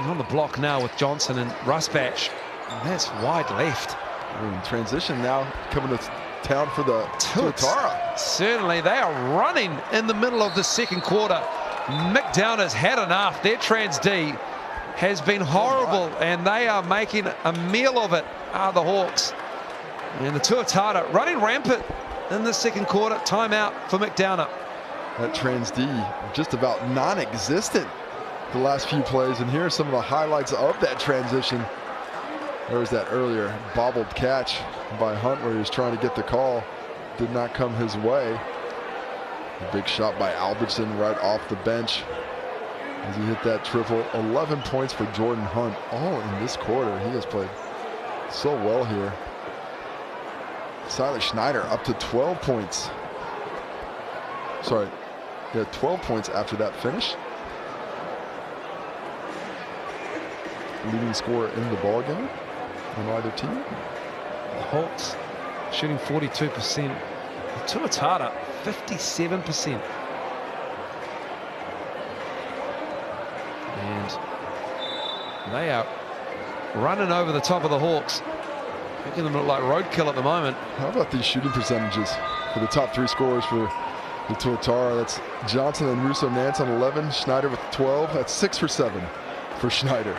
on the block now with Johnson and Rusbatch. And that's wide left. In transition now, coming to town for the Tuatara. Certainly, they are running in the middle of the second quarter. Mick Downer's had enough. Their trans D has been horrible, and they are making a meal of it, are the Hawks. And the Tuatara running rampant in the second quarter. Timeout for Mick Downer. That trans D just about non-existent the last few plays, and here are some of the highlights of that transition. There was that earlier bobbled catch by Hunt where he was trying to get the call. Did not come his way. A big shot by Albertson right off the bench as he hit that triple. 11 points for Jordan Hunt, all in this quarter. He has played so well here. Silas Schneider up to 12 points. Sorry, yeah, 12 points after that finish. Leading scorer in the ball game on either team. The Hawks shooting 42%. The Tuatara 57%. And they are running over the top of the Hawks, making them look like roadkill at the moment. How about these shooting percentages for the top three scorers for the Tuatara? That's Johnson and Russo-Nance on 11, Schneider with 12. That's 6 for 7 for Schneider.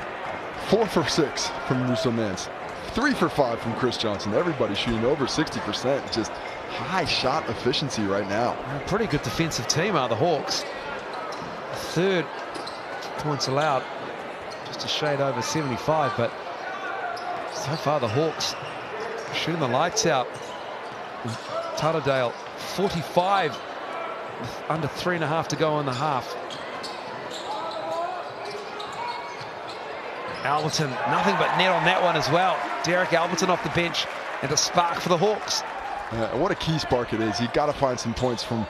4 for 6 from Russo-Nance. 3 for 5 from Chris Johnson. Everybody shooting over 60%. Just high shot efficiency right now. A pretty good defensive team are the Hawks. Third points allowed, just a shade over 75, but so far the Hawks shooting the lights out. Tatterdale 45 with under 3.5 to go in the half. Alberton, nothing but net on that one as well. Derek Alberton off the bench, and a spark for the Hawks. What a key spark it is. You got to find some points from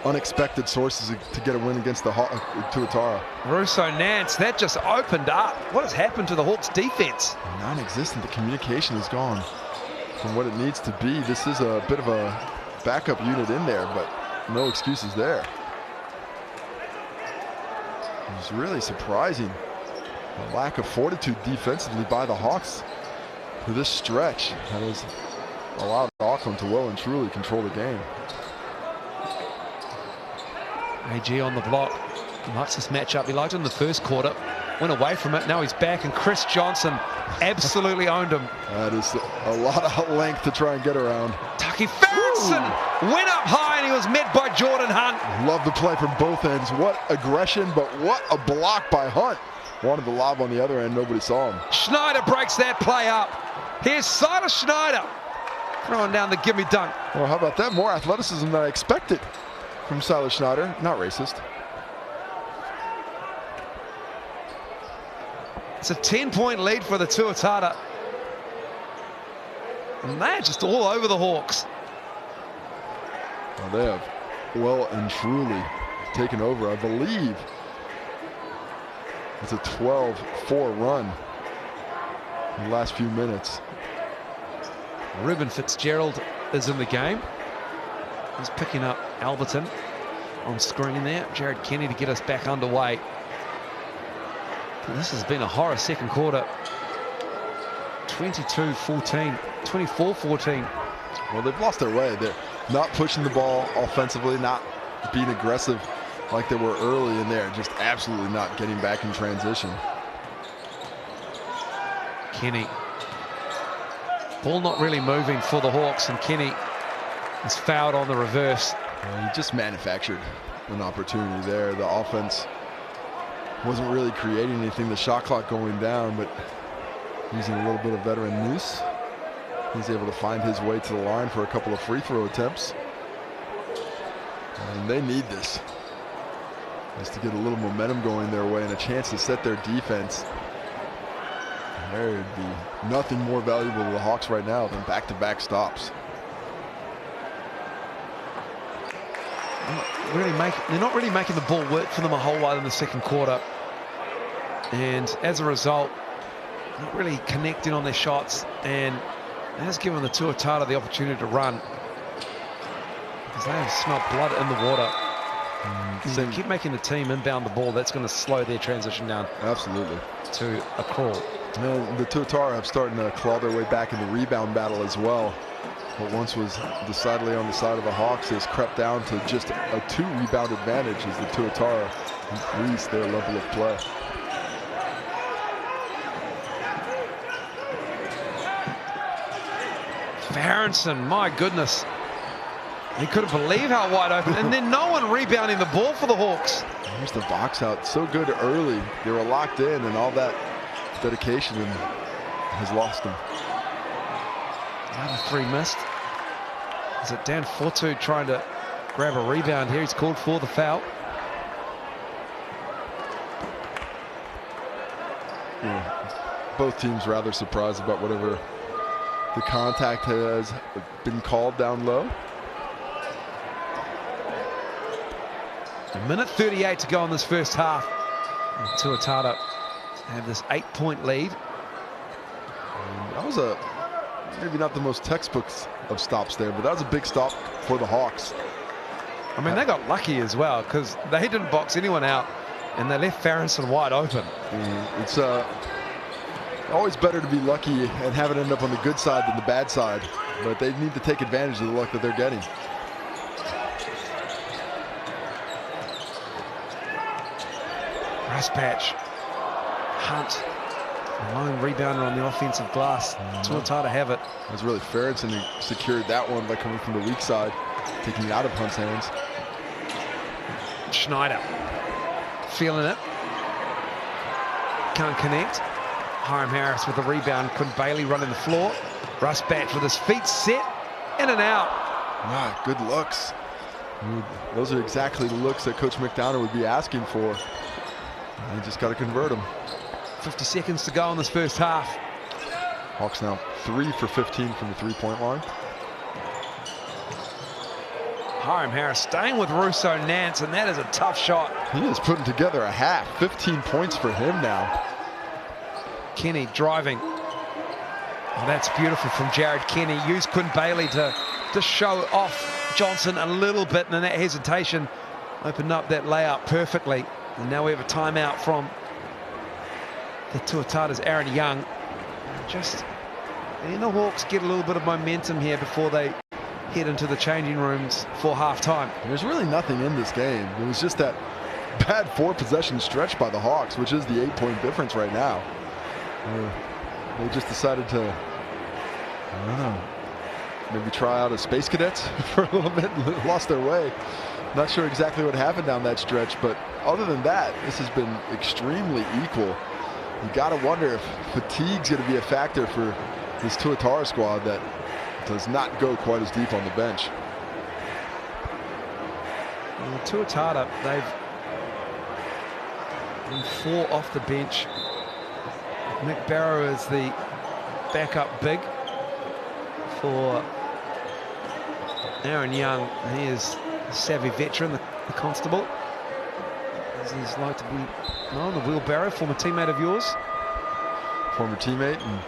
unexpected sources to get a win against the Tuatara. Russo-Nance, that just opened up. What has happened to the Hawks defense? Non-existent. The communication is gone from what it needs to be. This is a bit of a backup unit in there, but no excuses there. It's really surprising. A lack of fortitude defensively by the Hawks for this stretch that has allowed Auckland to well and truly control the game. AG on the block. He likes this matchup. He liked it in the first quarter. Went away from it. Now he's back, and Chris Johnson absolutely owned him. That is a lot of length to try and get around. Tucky Ferguson went up high, and he was met by Jordan Hunt. Love the play from both ends. What aggression, but what a block by Hunt. Wanted the lob on the other end. Nobody saw him. Schneider breaks that play up. Here's Silas Schneider throwing down the gimme dunk. Well, how about that? More athleticism than I expected from Silas Schneider. Not racist. It's a 10-point lead for the Tuatara. And they're just all over the Hawks. Well, they have well and truly taken over. I believe it's a 12-4 run in the last few minutes. Ruben Fitzgerald is in the game. He's picking up Alberton on screen there. Jared Kenny to get us back underway. But this has been a horror second quarter. 22-14, 24-14. Well, they've lost their way. They're not pushing the ball offensively, not being aggressive like they were early in there. Just absolutely not getting back in transition. Kenny. Ball not really moving for the Hawks, and Kenny is fouled on the reverse. He just manufactured an opportunity there. The offense wasn't really creating anything. The shot clock going down, but using a little bit of veteran noose, he's able to find his way to the line for a couple of free throw attempts. And they need this just to get a little momentum going their way and a chance to set their defense. There would be nothing more valuable to the Hawks right now than back-to-back stops. They're not really making the ball work for them a whole lot in the second quarter. And as a result, not really connecting on their shots, and it has given the Tuatara the opportunity to run, because they have smelled blood in the water. They keep making the team inbound the ball. That's going to slow their transition down. Absolutely. To a crawl. And the Tuatara have starting to claw their way back in the rebound battle as well. What once was decidedly on the side of the Hawks has crept down to just a 2-rebound advantage as the Tuatara increase their level of play. Farronson, my goodness. He couldn't believe how wide open. And then no one rebounding the ball for the Hawks. Here's the box out. So good early. They were locked in, and all that dedication has lost them. Another 3 missed. Is it Dan Fortu trying to grab a rebound here? He's called for the foul. Yeah, both teams rather surprised about whatever the contact has been called down low. A minute 38 to go in this first half. And Tuatara have this 8-point lead. That was maybe not the most textbooks of stops there, but that was a big stop for the Hawks. I mean, they got lucky as well, because they didn't box anyone out, and they left Farronson wide open. It's always better to be lucky and have it end up on the good side than the bad side, but they need to take advantage of the luck that they're getting. Raspatch, Hunt, a lone rebounder on the offensive glass. Tuatara have it. It was really Farronson who secured that one by coming from the weak side, taking it out of Hunt's hands. Schneider, feeling it. Can't connect. Hiram Harris with the rebound. Quintin Bailey running the floor. Raspatch with his feet set, in and out. Ah, good looks. Those are exactly the looks that Coach McDonough would be asking for. You just got to convert them. 50 seconds to go in this first half. Hawks now 3 for 15 from the three-point line. Hiram Harris staying with Russo Nance, and that is a tough shot. He is putting together a half. 15 points for him now. Kenny driving. Oh, that's beautiful from Jared Kenny. Used Quintin Bailey to show off Johnson a little bit, and then that hesitation opened up that layup perfectly. And now we have a timeout from the Tuatara's Aaron Young. And the Hawks get a little bit of momentum here before they head into the changing rooms for halftime. There's really nothing in this game. It was just that bad 4-possession stretch by the Hawks, which is the 8-point difference right now. They just decided to, I don't know, maybe try out as Space Cadets for a little bit and lost their way. Not sure exactly what happened down that stretch, but other than that, this has been extremely equal. You got to wonder if fatigue's going to be a factor for this Tuatara squad that does not go quite as deep on the bench. Well, Tuatara, they've been 4 off the bench. Nick Barrow is the backup big for Aaron Young, he is a savvy veteran, the constable. As he's like to be on the wheelbarrow, former teammate of yours. Former teammate, and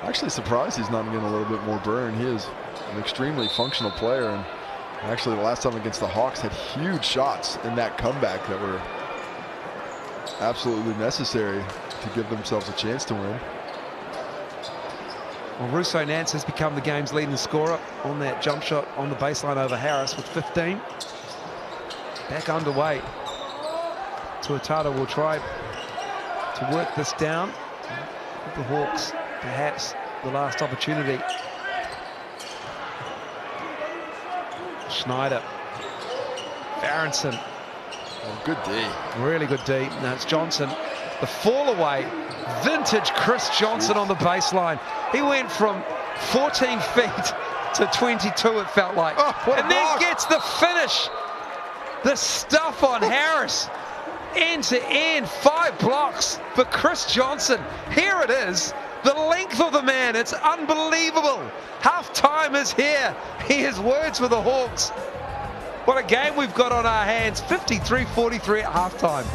actually surprised he's not getting a little bit more burn. He is an extremely functional player, and actually the last time against the Hawks had huge shots in that comeback that were absolutely necessary to give themselves a chance to win. Well, Russo Nance has become the game's leading scorer on that jump shot on the baseline over Harris with 15. Back underway. Tuatara will try to work this down. The Hawks, perhaps the last opportunity. Schneider. Aronson. Oh, good D. Really good D. Now it's Johnson. The fall away. Vintage Chris Johnson on the baseline. He went from 14 feet to 22, it felt like. Oh, and then gets the finish. The stuff on Harris. End to end, 5 blocks for Chris Johnson. Here it is, the length of the man. It's unbelievable. Half time is here. He has words for the Hawks. What a game we've got on our hands. 53-43 at halftime.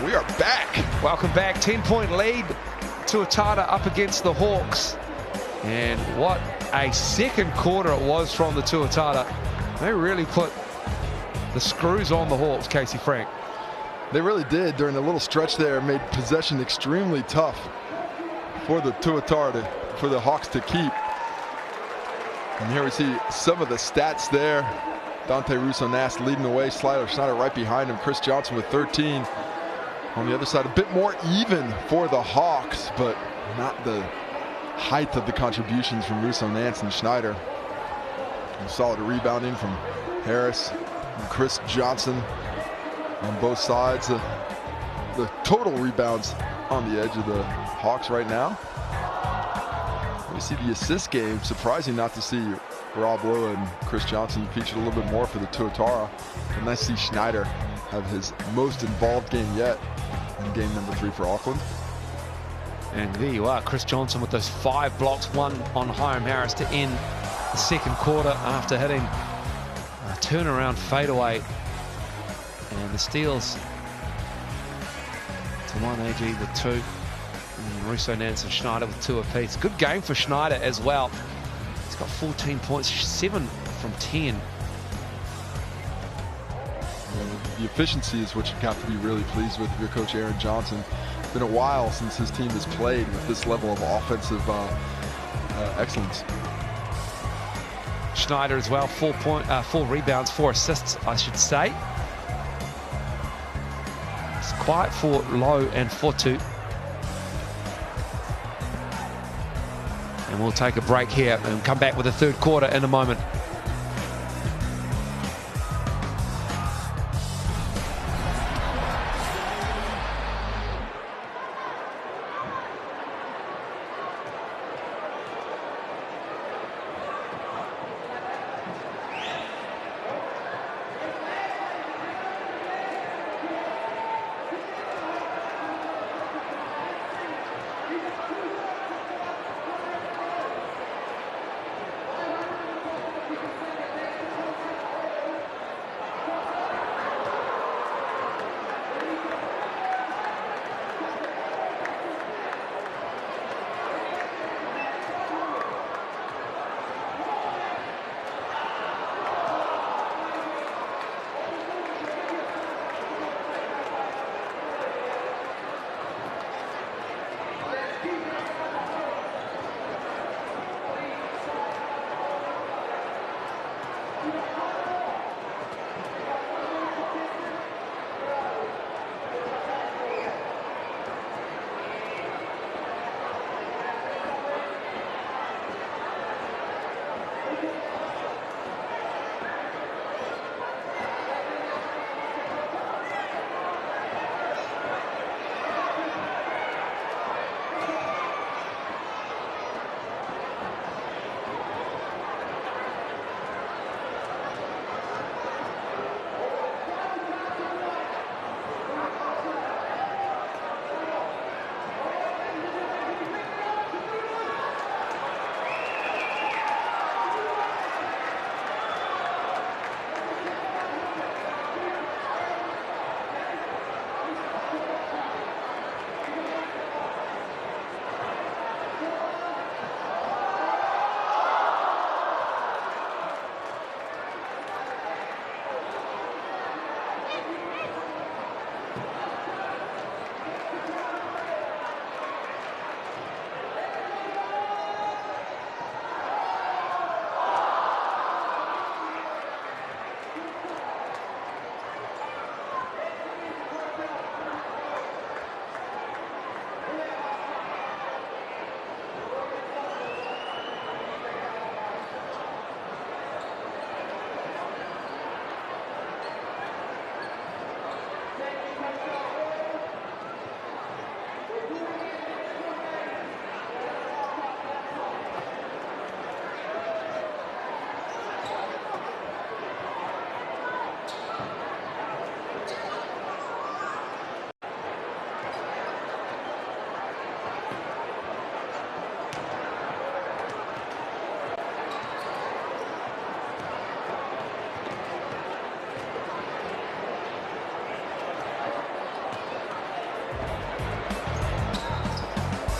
We are back. Welcome back. 10-point lead. Tuatara up against the Hawks. And what a second quarter it was from the Tuatara. They really put the screws on the Hawks, Casey Frank. They really did. During the little stretch there, made possession extremely tough for the Tuatara, for the Hawks to keep. And here we see some of the stats there. Dante Russo-Nast leading the way. Schneider right behind him. Chris Johnson with 13. On the other side, a bit more even for the Hawks, but not the height of the contributions from Russo, Nance, and Schneider. And solid rebounding from Harris and Chris Johnson on both sides. The total rebounds on the edge of the Hawks right now. We see the assist game. Surprising not to see Rob Lowe and Chris Johnson featured a little bit more for the Tuatara. And nice to see Schneider have his most involved game yet in game number 3 for Auckland. And there you are, Chris Johnson with those 5 blocks, 1 on Hiram Harris to end the second quarter after hitting a turnaround fadeaway. And the steals to 1 AG with 2. And Russo, Nance and Schneider with 2 apiece. Good game for Schneider as well. He's got 14 points, 7 from 10. The efficiency is what you've got to be really pleased with if you're Coach Aaron Johnson. It's been a while since his team has played with this level of offensive excellence. Schneider as well, 4 rebounds, 4 assists, I should say. It's quiet for Lowe and Fotu. And we'll take a break here and come back with the third quarter in a moment.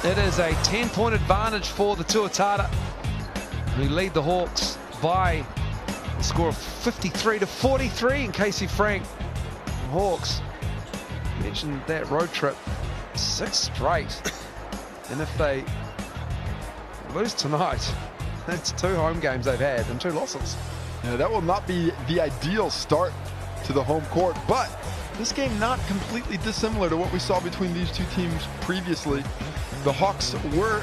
It is a 10-point advantage for the Tuatara, who lead the Hawks by a score of 53-43 in Casey Frank. The Hawks mentioned that road trip, 6 straight. And if they lose tonight, that's 2 home games they've had and 2 losses. Yeah, that will not be the ideal start to the home court. But this game not completely dissimilar to what we saw between these two teams previously. The Hawks were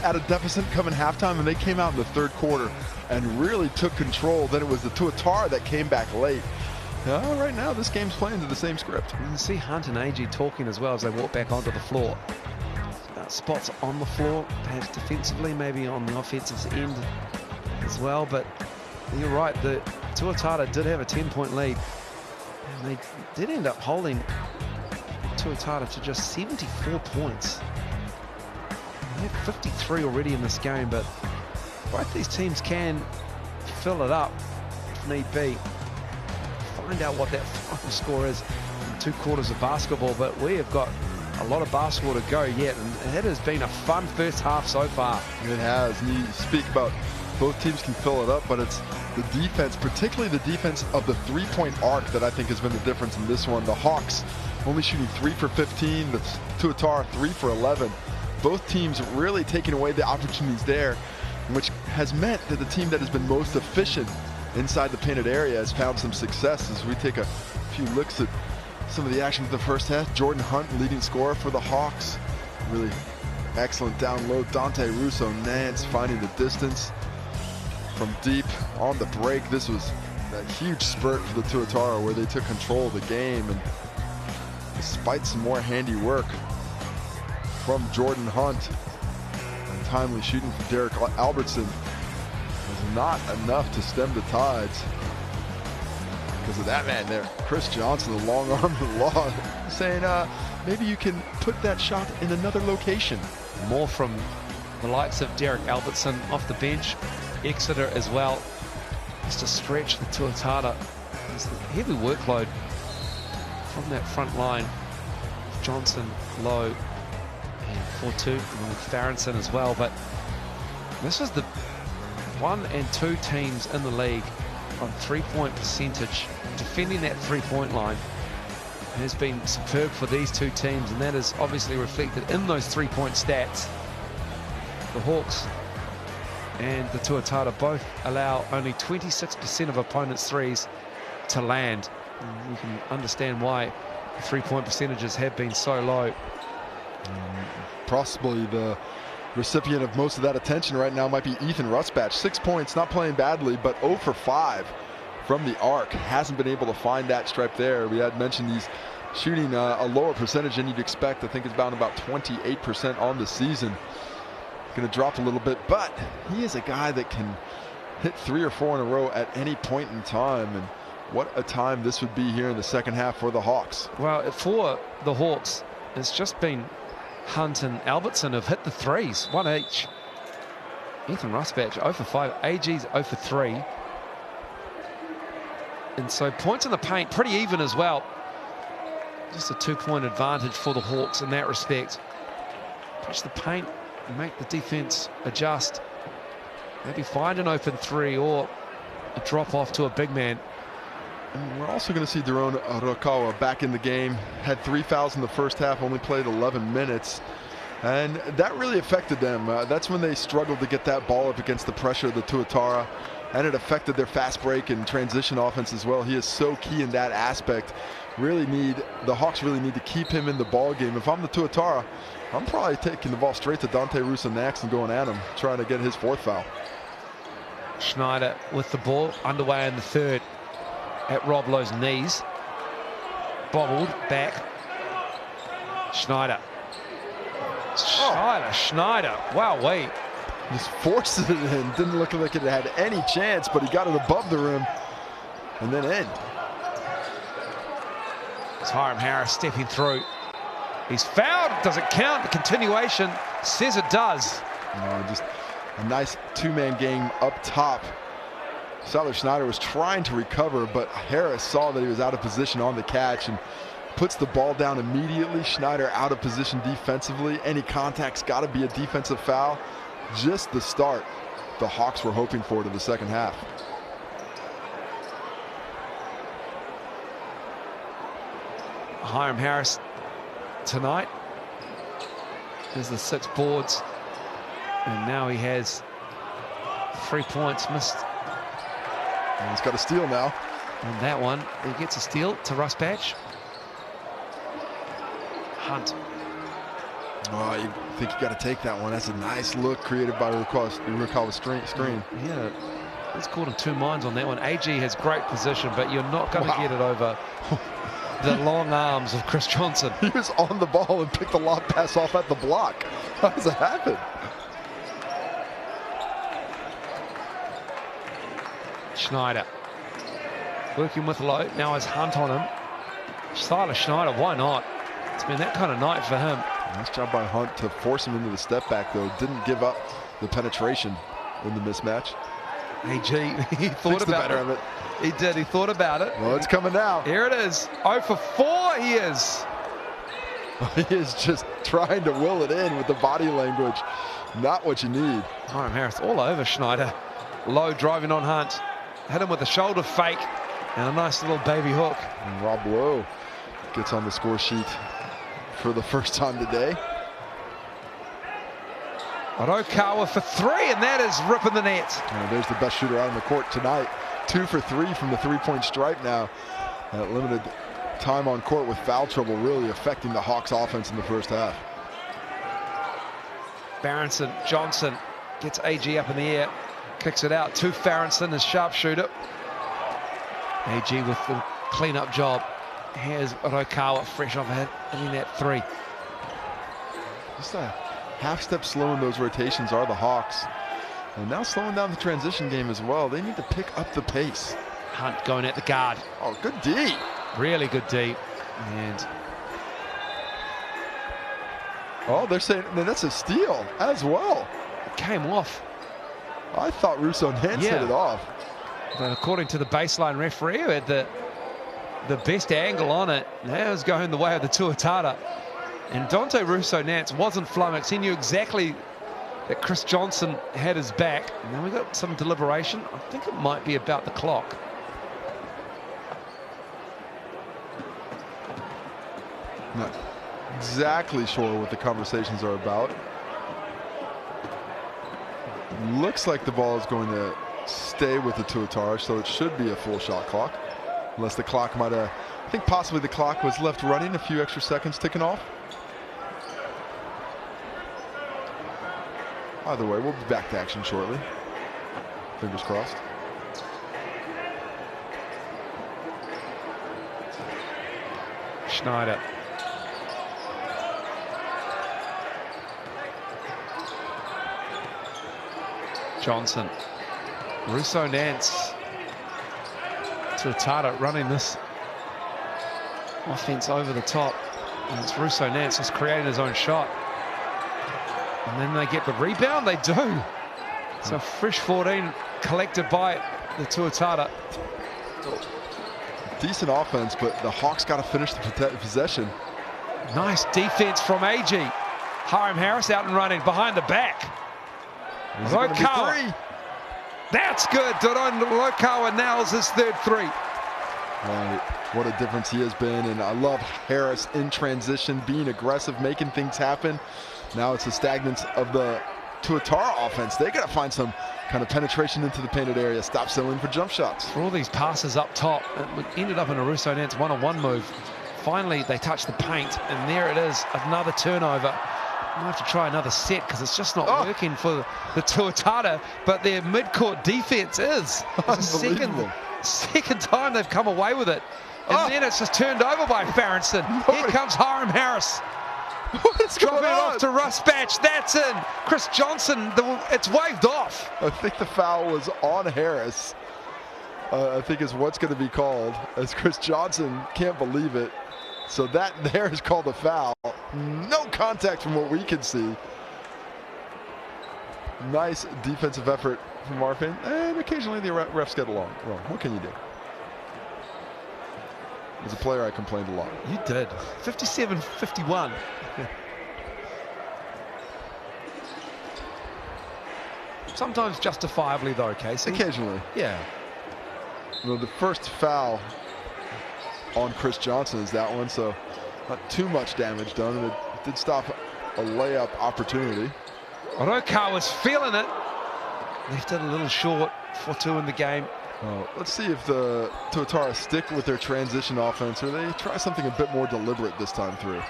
at a deficit coming halftime, and they came out in the third quarter and really took control. Then it was the Tuatara that came back late. Right now, this game's playing to the same script. You can see Hunt and AG talking as well as they walk back onto the floor. Spots on the floor, perhaps defensively, maybe on the offensive end as well. But you're right, the Tuatara did have a 10-point lead. And they did end up holding Tuatara to just 74 points. They had 53 already in this game, but both these teams can fill it up if need be. Find out what that final score is in 2 quarters of basketball, but we have got a lot of basketball to go yet, and it has been a fun first half so far. It has. And you speak about both teams can fill it up, but it's the defense, particularly the defense of the three-point arc, that I think has been the difference in this one. The Hawks only shooting 3 for 15, the Tuatara 3 for 11. Both teams really taking away the opportunities there, which has meant that the team that has been most efficient inside the painted area has found some success. As we take a few looks at some of the action of the first half, Jordan Hunt, leading scorer for the Hawks. Really excellent down low. Dante Russo Nance finding the distance from deep on the break. This was a huge spurt for the Tuatara where they took control of the game, and despite some more handy work from Jordan Hunt and timely shooting from Derek Albertson, was not enough to stem the tides. Because of that man there, Chris Johnson, the long arm of the law, saying maybe you can put that shot in another location. More from the likes of Derek Albertson off the bench, Exeter as well, just to stretch the Tuatara. There's the heavy workload from that front line. Johnson, Lowe, and 4-2, and Farrenson as well. But this was the 1 and 2 teams in the league on 3-point percentage. Defending that 3-point line has been superb for these two teams, and that is obviously reflected in those 3-point stats. The Hawks and the Tuatara both allow only 26% of opponents' threes to land. And you can understand why the 3-point percentages have been so low. Possibly the recipient of most of that attention right now might be Ethan Rusbatch. 6 points, not playing badly, but 0 for 5 from the arc. Hasn't been able to find that stripe there. We had mentioned he's shooting a lower percentage than you'd expect. I think it's about 28% on the season. Going to drop a little bit, but he is a guy that can hit 3 or 4 in a row at any point in time. And what a time this would be here in the second half for the Hawks. Well, for the Hawks, it's just been Hunt and Albertson have hit the threes, 1 each. Ethan Rusbatch 0 for 5, AG's 0 for 3. And so points in the paint, pretty even as well. Just a 2-point advantage for the Hawks in that respect. Push the paint, make the defense adjust. Maybe find an open 3 or a drop off to a big man. And we're also going to see Daron Arakawa back in the game. Had 3 fouls in the first half, only played 11 minutes. And that really affected them. That's when they struggled to get that ball up against the pressure of the Tuatara. And it affected their fast break and transition offense as well. He is so key in that aspect. The Hawks really need to keep him in the ball game. If I'm the Tuatara, I'm probably taking the ball straight to Dante Russo-Nax and going at him, trying to get his 4th foul. Schneider with the ball underway in the third at Rob Lowe's knees. Bobbled back. Schneider. Schneider. Wowee. Just forced it in. Didn't look like it had any chance, but he got it above the rim and then in. It's Hiram Harris stepping through. He's fouled. Does it count? The continuation says it does. Just a nice 2-man game up top. Siler Schneider was trying to recover, but Harris saw that he was out of position on the catch and puts the ball down immediately. Schneider out of position defensively. Any contact's got to be a defensive foul. Just the start the Hawks were hoping for to the second half. Hiram Harris tonight is the 6 boards, and now he has 3 points missed. And he's got a steal now. on that one. He gets a steal to Rusbatch. Hunt. Oh, you think you got to take that one. That's a nice look created by Rukawa's screen. Yeah, it's caught in two minds on that one. AG has great position, but you're not going to get it over the long arms of Chris Johnson. He was on the ball and picked the lob pass off at the block. How does that happen? Schneider working with Lowe. Now has Hunt on him. Silas Schneider, why not? It's been that kind of night for him. Nice job by Hunt to force him into the step back, though. Didn't give up the penetration in the mismatch. AG, he thought about it. He did, he thought about it. Well, it's coming now. Here it is. 0 for 4 he is. He is just trying to will it in with the body language. Not what you need. Hiram Harris all over Schneider. Lowe driving on Hunt. Hit him with a shoulder fake and a nice little baby hook. And Rob Lowe gets on the score sheet for the first time today. Orokawa for 3, and that is ripping the net. There's the best shooter out on the court tonight. 2 for 3 from the three-point stripe now. That limited time on court with foul trouble really affecting the Hawks offense in the first half. Berenson, Johnson gets AG up in the air, kicks it out to Farrenson, his sharpshooter. AG with the clean-up job. Here's Orokawa fresh off ahead, hitting that 3. Just a half step slow in those rotations are the Hawks. And now slowing down the transition game as well. They need to pick up the pace. Hunt going at the guard. Oh, good D. Really good D. And oh, they're saying that's a steal as well. It came off. I thought Russo Nance hit it off. But according to the baseline referee, who had the best angle on it, that was going the way of the Tuatara. And Dante Russo Nance wasn't flummoxed. He knew exactly that Chris Johnson had his back. And then we got some deliberation. I think it might be about the clock. Not exactly sure what the conversations are about. Looks like the ball is going to stay with the Tuatara, so it should be a full shot clock. Unless the clock might have, I think possibly the clock was left running, a few extra seconds ticking off. Either way, we'll be back to action shortly. Fingers crossed. Schneider. Johnson. Russo Nance. Tuatara running this offense over the top. And it's Russo Nance just creating his own shot. And then they get the rebound. They do. So fresh 14 collected by the Tuatara. Decent offense, but the Hawks got to finish the possession. Nice defense from AG. Hiram Harris out and running behind the back. Orokawa. That's good. Orokawa nails his third 3. Right. What a difference he has been. And I love Harris in transition, being aggressive, making things happen. Now it's the stagnance of the Tuatara offense. They got to find some kind of penetration into the painted area. Stop settling for jump shots. For all these passes up top, it ended up in a Russo Nance one-on-one move. Finally, they touch the paint, and there it is, another turnover. Might have to try another set because it's just not working for the Tuatara, but their mid-court defense is. It's the second time they've come away with it. And then it's just turned over by Farrenson. Here comes Hiram Harris. What's going on? Dropping it off to Rusbatch. That's in. Chris Johnson, it's waved off. I think the foul was on Harris. I think is what's going to be called, as Chris Johnson can't believe it. So that there is called a foul. No contact from what we can see. Nice defensive effort from Marfin, and occasionally the refs get along wrong. What can you do? As a player, I complained a lot. You did. 57-51. Sometimes justifiably, though, Casey. Occasionally. Yeah. Well, the first foul on Chris Johnson is that one, so not too much damage done. And it did stop a layup opportunity. Orokawa was feeling it. Left it a little short, 4-2 in the game. Well, let's see if the Tuatara stick with their transition offense or they try something a bit more deliberate this time through.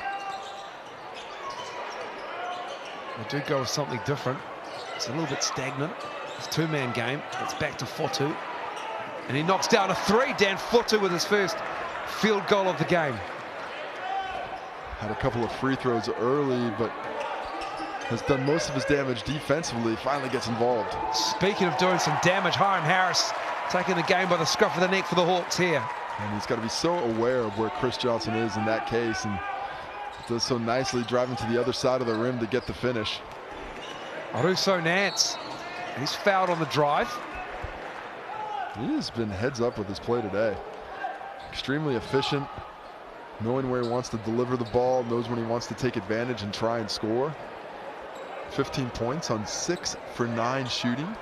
They do go with something different. It's a little bit stagnant. It's a two-man game. It's back to Fotu. And he knocks down a three. Dan Fotu with his first field goal of the game. Had a couple of free throws early, but has done most of his damage defensively. Finally gets involved. Speaking of doing some damage, Hiram Harris taking the game by the scruff of the neck for the Hawks here. And he's got to be so aware of where Chris Johnson is in that case, and does so nicely driving to the other side of the rim to get the finish. Russo Nance, he's fouled on the drive. He has been heads up with his play today. Extremely efficient, knowing where he wants to deliver the ball, knows when he wants to take advantage and try and score. 15 points on 6 for 9 shooting.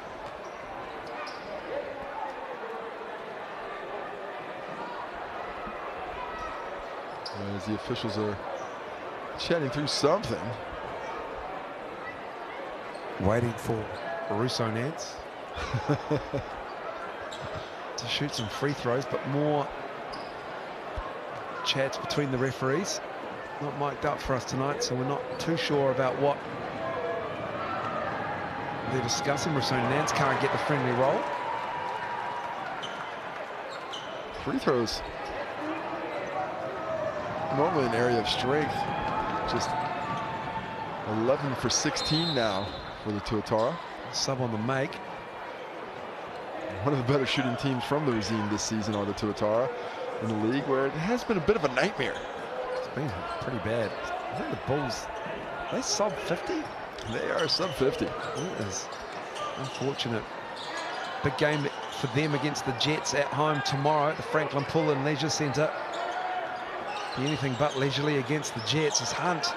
As the officials are chatting through something. Waiting for Russo Nance to shoot some free throws, but more chats between the referees. Not mic'd up for us tonight, so we're not too sure about what they're discussing. Russo Nance can't get the friendly roll. Free throws, normally an area of strength. Just 11 for 16 now for the Tuatara. Sub on the make. One of the better shooting teams from the regime this season are the Tuatara in the league, where it has been a bit of a nightmare. It's been pretty bad. I think the Bulls, they sub 50? They are sub 50. It is unfortunate. Big game for them against the Jets at home tomorrow at the Franklin Pool and Leisure Centre. Be anything but leisurely against the Jets as Hunt.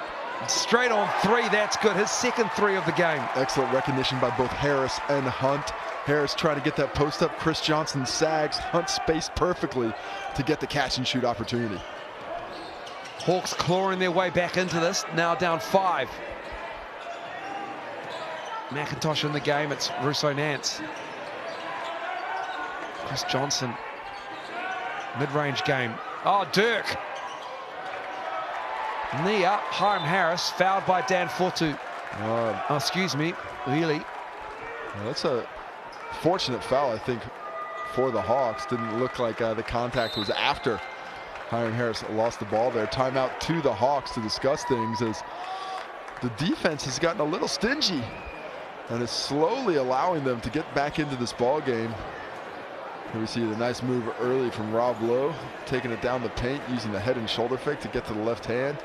Straight on three, that's good. His second three of the game. Excellent recognition by both Harris and Hunt. Harris trying to get that post up. Chris Johnson sags. Hunt spaced perfectly to get the catch and shoot opportunity. Hawks clawing their way back into this, now down 5. McIntosh in the game, it's Russo Nance. Chris Johnson, mid-range game. Oh, Dirk. Knee up, Hiram Harris, fouled by Dan Fotu. Oh, excuse me, really. Well, that's a fortunate foul, I think, for the Hawks. Didn't look like the contact was after Hiram Harris lost the ball there. Timeout to the Hawks to discuss things, as the defense has gotten a little stingy and is slowly allowing them to get back into this ball game. Here we see the nice move early from Rob Lowe, taking it down the paint, using the head and shoulder fake to get to the left hand.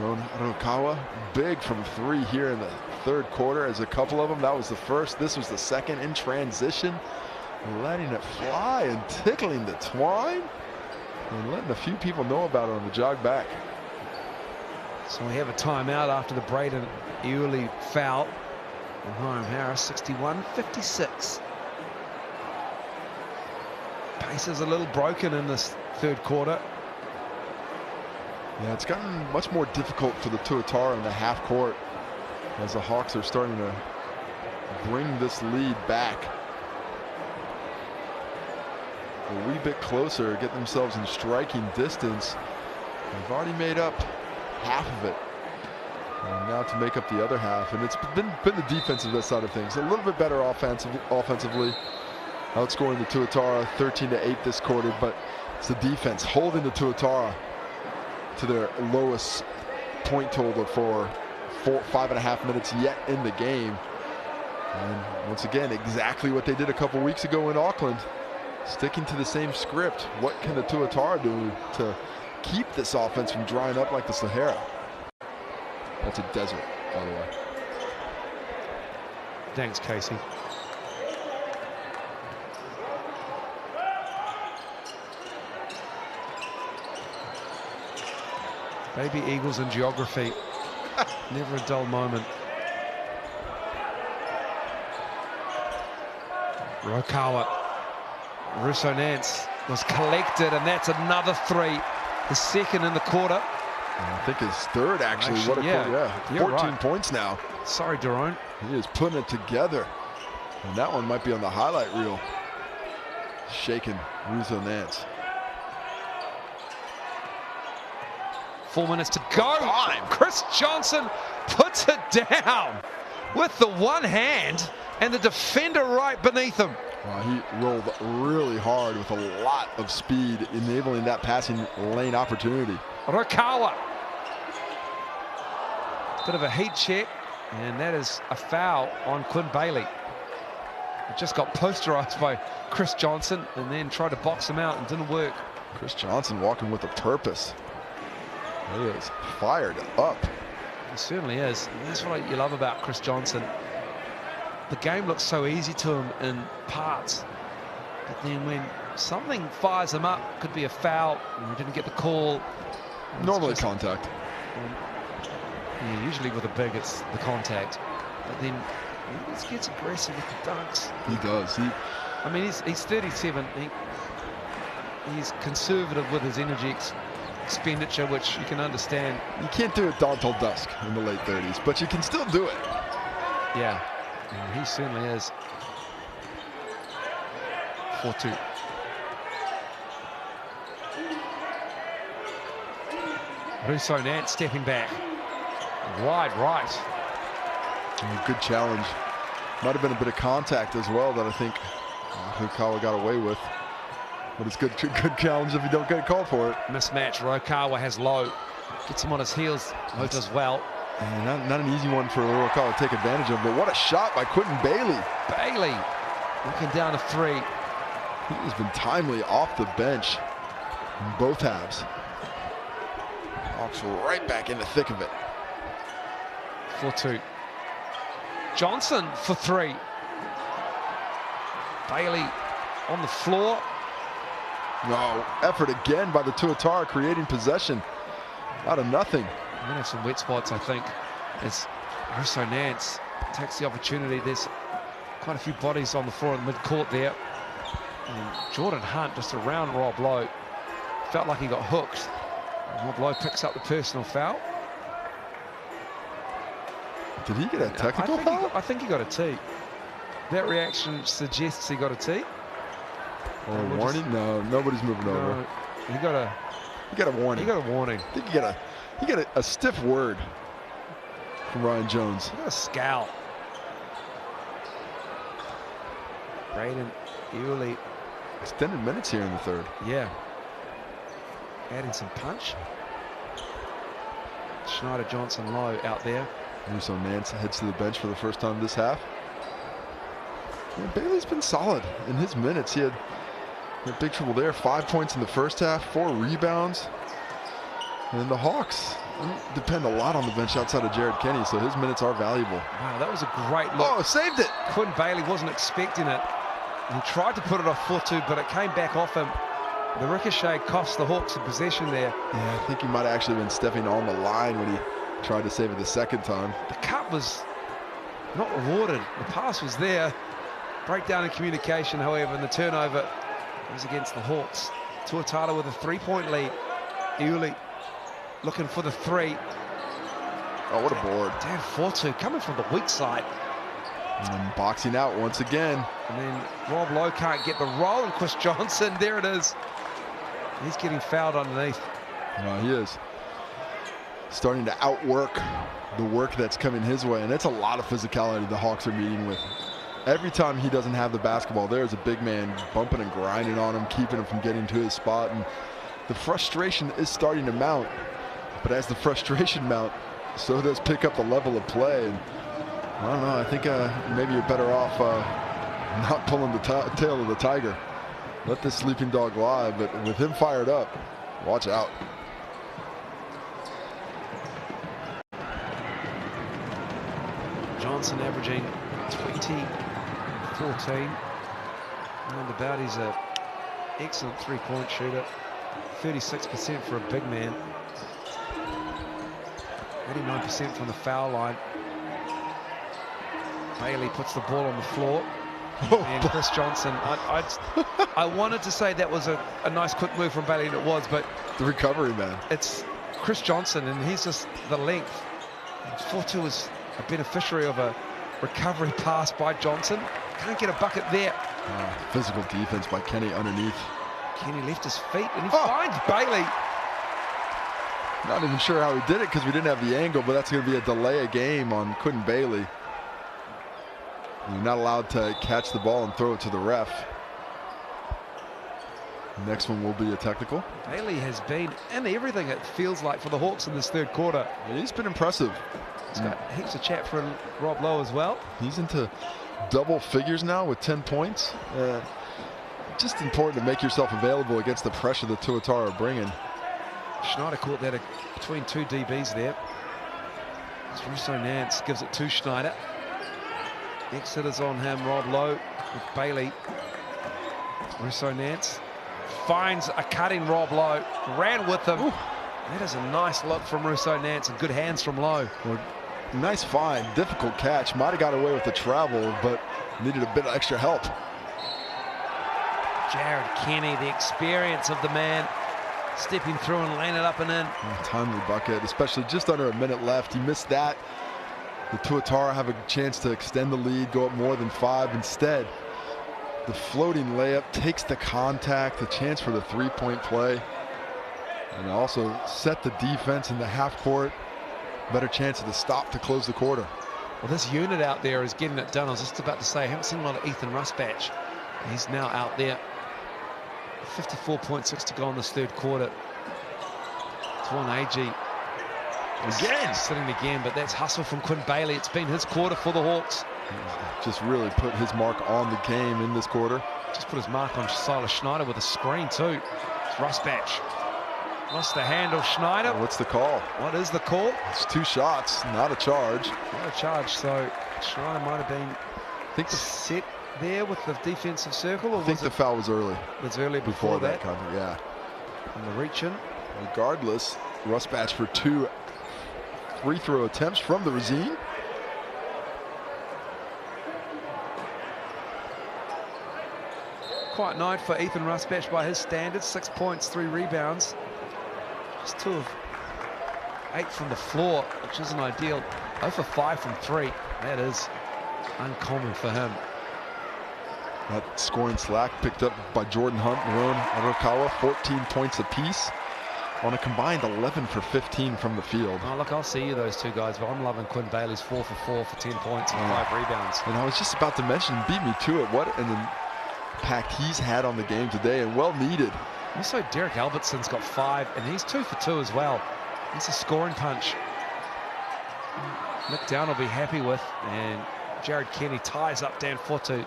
Arokawa, big from 3 here in the third quarter, as a couple of them. That was the first. This was the second in transition. Letting it fly and tickling the twine. And letting a few people know about it on the jog back. So we have a timeout after the Braden Iuli foul. And Hiram Harris, 61-56. Pace is a little broken in this third quarter. Yeah, it's gotten much more difficult for the Tuatara in the half court as the Hawks are starting to bring this lead back a wee bit closer, get themselves in striking distance. They've already made up half of it, and now to make up the other half. And it's been the defensive side of things. A little bit better offensively, outscoring the Tuatara 13-8 this quarter, but it's the defense holding the Tuatara to their lowest point total for 5.5 minutes yet in the game. And once again, exactly what they did a couple weeks ago in Auckland, sticking to the same script. What can the Tuatara do to keep this offense from drying up like the Sahara? That's a desert, by the way. Thanks, Casey. Baby Eagles in geography. Never a dull moment. Rokawa. Russo Nance was collected, and that's another 3. The second in the quarter. I think his third, actually. What a quarter, yeah. 14 right. points now. Sorry, Daron. He is putting it together. And that one might be on the highlight reel. shaking Russo Nance. 4 minutes to go. Chris Johnson puts it down with the one hand and the defender right beneath him. He rolled really hard with a lot of speed, enabling that passing lane opportunity. Rokawa. Bit of a heat check, and that is a foul on Quintin Bailey. It just got posterized by Chris Johnson and then tried to box him out and didn't work. Chris Johnson walking with a purpose. He is fired up. He certainly is. And that's what you love about Chris Johnson. The game looks so easy to him in parts, but then when something fires him up, could be a foul, and he didn't get the call. Normally contact. Yeah, usually with a big, it's the contact. But then he gets aggressive with the dunks. He does. I mean, he's 37. He's conservative with his energy expenditure, which you can understand. You can't do it dawn till dusk in the late 30s, but you can still do it. Yeah, and he certainly is. 4-2. Russo Nance stepping back. Wide right. Good challenge. Might have been a bit of contact as well that I think Rokawa got away with. But it's good challenge if you don't get called for it. Mismatch. Rokawa has Low. Gets him on his heels. Low does well. And not an easy one for Rokawa to take advantage of. But what a shot by Quintin Bailey. Bailey looking down to 3. He has been timely off the bench in both halves. Hawks right back in the thick of it. 4-2. Johnson for 3. Bailey on the floor. No, effort again by the Tuatara, creating possession out of nothing. We're gonna have some wet spots, I think, as Russo Nance takes the opportunity. There's quite a few bodies on the floor in the mid-court there. And Jordan Hunt just around Rob Lowe. Felt like he got hooked. Rob Lowe picks up the personal foul. Did he get a technical foul? I think he got a T. That reaction suggests he got a T. Or a warning? No, nobody's moving over. He got a warning. He got a warning. I think he got a stiff word from Ryan Jones. He got a scowl. Braden Ewley. Extended minutes here in the third. Yeah. Adding some punch. Schneider, Johnson, Lowe out there. Russo Nance heads to the bench for the first time this half. Yeah, Bailey's been solid in his minutes. He had big trouble there. 5 points in the first half, 4 rebounds. And the Hawks depend a lot on the bench outside of Jared Kenny, so his minutes are valuable. Wow, that was a great look. Oh, saved it. Quintin Bailey wasn't expecting it. He tried to put it off 4-2, but it came back off him. The ricochet cost the Hawks a possession there. Yeah, I think he might have actually been stepping on the line when he tried to save it the second time. The cut was not rewarded. The pass was there. Breakdown in communication, however, and the turnover was against the Hawks. Tuatara with a 3-point lead. Ewley looking for the 3. Oh, what a board. Damn, 4-2 coming from the weak side. And then boxing out once again. And then Rob Lowe can't get the roll, and Chris Johnson, there it is. He's getting fouled underneath. He is starting to outwork the work that's coming his way, and it's a lot of physicality the Hawks are meeting with. Every time he doesn't have the basketball, there's a big man bumping and grinding on him, keeping him from getting to his spot, and the frustration is starting to mount. But as the frustration mounts, so does pick up the level of play. And I don't know, I think maybe you're better off not pulling the tail of the tiger. Let this sleeping dog lie, but with him fired up, watch out. Johnson averaging 20-14. Roundabout, he's an excellent 3-point shooter. 36% for a big man. 89% from the foul line. Bailey puts the ball on the floor. And Chris Johnson, I wanted to say that was a nice quick move from Bailey, and it was, but the recovery, man. It's Chris Johnson, and he's just the length. 4-2 was a beneficiary of a recovery pass by Johnson. Can't get a bucket there. Physical defense by Kenny underneath. Kenny left his feet and he finds Bailey. Not even sure how he did it because we didn't have the angle, but that's going to be a delay of game on Quintin Bailey. You're not allowed to catch the ball and throw it to the ref. Next one will be a technical. Bailey has been in everything, it feels like, for the Hawks in this third quarter. He's been impressive. He's got heaps of chat for Rob Lowe as well. He's into double figures now with 10 points. Just important to make yourself available against the pressure that Tuatara are bringing. Schneider caught that between two DBs there. Russo Nance gives it to Schneider. Exit is on him. Rob Lowe with Bailey. Russo Nance finds a cutting Rob Lowe. Ran with him. Ooh. That is a nice look from Russo Nance and good hands from Lowe. Well, nice find. Difficult catch. Might have got away with the travel, but needed a bit of extra help. Jared Kenny, the experience of the man, stepping through and laying it up and in. Timely bucket, especially just under a minute left. He missed that. The Tuatara have a chance to extend the lead, go up more than 5. Instead, the floating layup takes the contact, the chance for the three-point play, and also set the defense in the half court. Better chance of the stop to close the quarter. Well, this unit out there is getting it done. I was just about to say, I haven't seen a lot of Ethan Rusbatch. He's now out there. 54.6 to go in this third quarter. Tuan AG again sitting again, but that's hustle from Quintin Bailey. It's been his quarter for the Hawks. Just really put his mark on the game in this quarter. Just put his mark on Silas Schneider with a screen too. It's Rusbatch. Lost the handle, Schneider. What's the call? What is the call? It's 2 shots, not a charge. Not a charge, so Schneider might have been set there with the defensive circle, or I think the foul was early. It was early before that. Contact, yeah. And the reach in. Regardless, Rusbatch for 2 free throw attempts from the Razine. Quite night for Ethan Rusbatch by his standards. 6 points, 3 rebounds. Just 2 of 8 from the floor, which isn't ideal. 0 for 5 from 3. That is uncommon for him. That scoring slack picked up by Jordan Hunt and Ron Arakawa, 14 points apiece on a combined 11 for 15 from the field. Oh, look, I'll see you, those two guys, but I'm loving Quintin Bailey's 4 for 4 for 10 points and 5 rebounds. And I was just about to mention, beat me to it. What an impact he's had on the game today, and well needed. Also, Derek Albertson's got 5, and he's 2 for 2 as well. He's a scoring punch. Nick Down will be happy with, and Jared Kenny ties up Dan Fotu.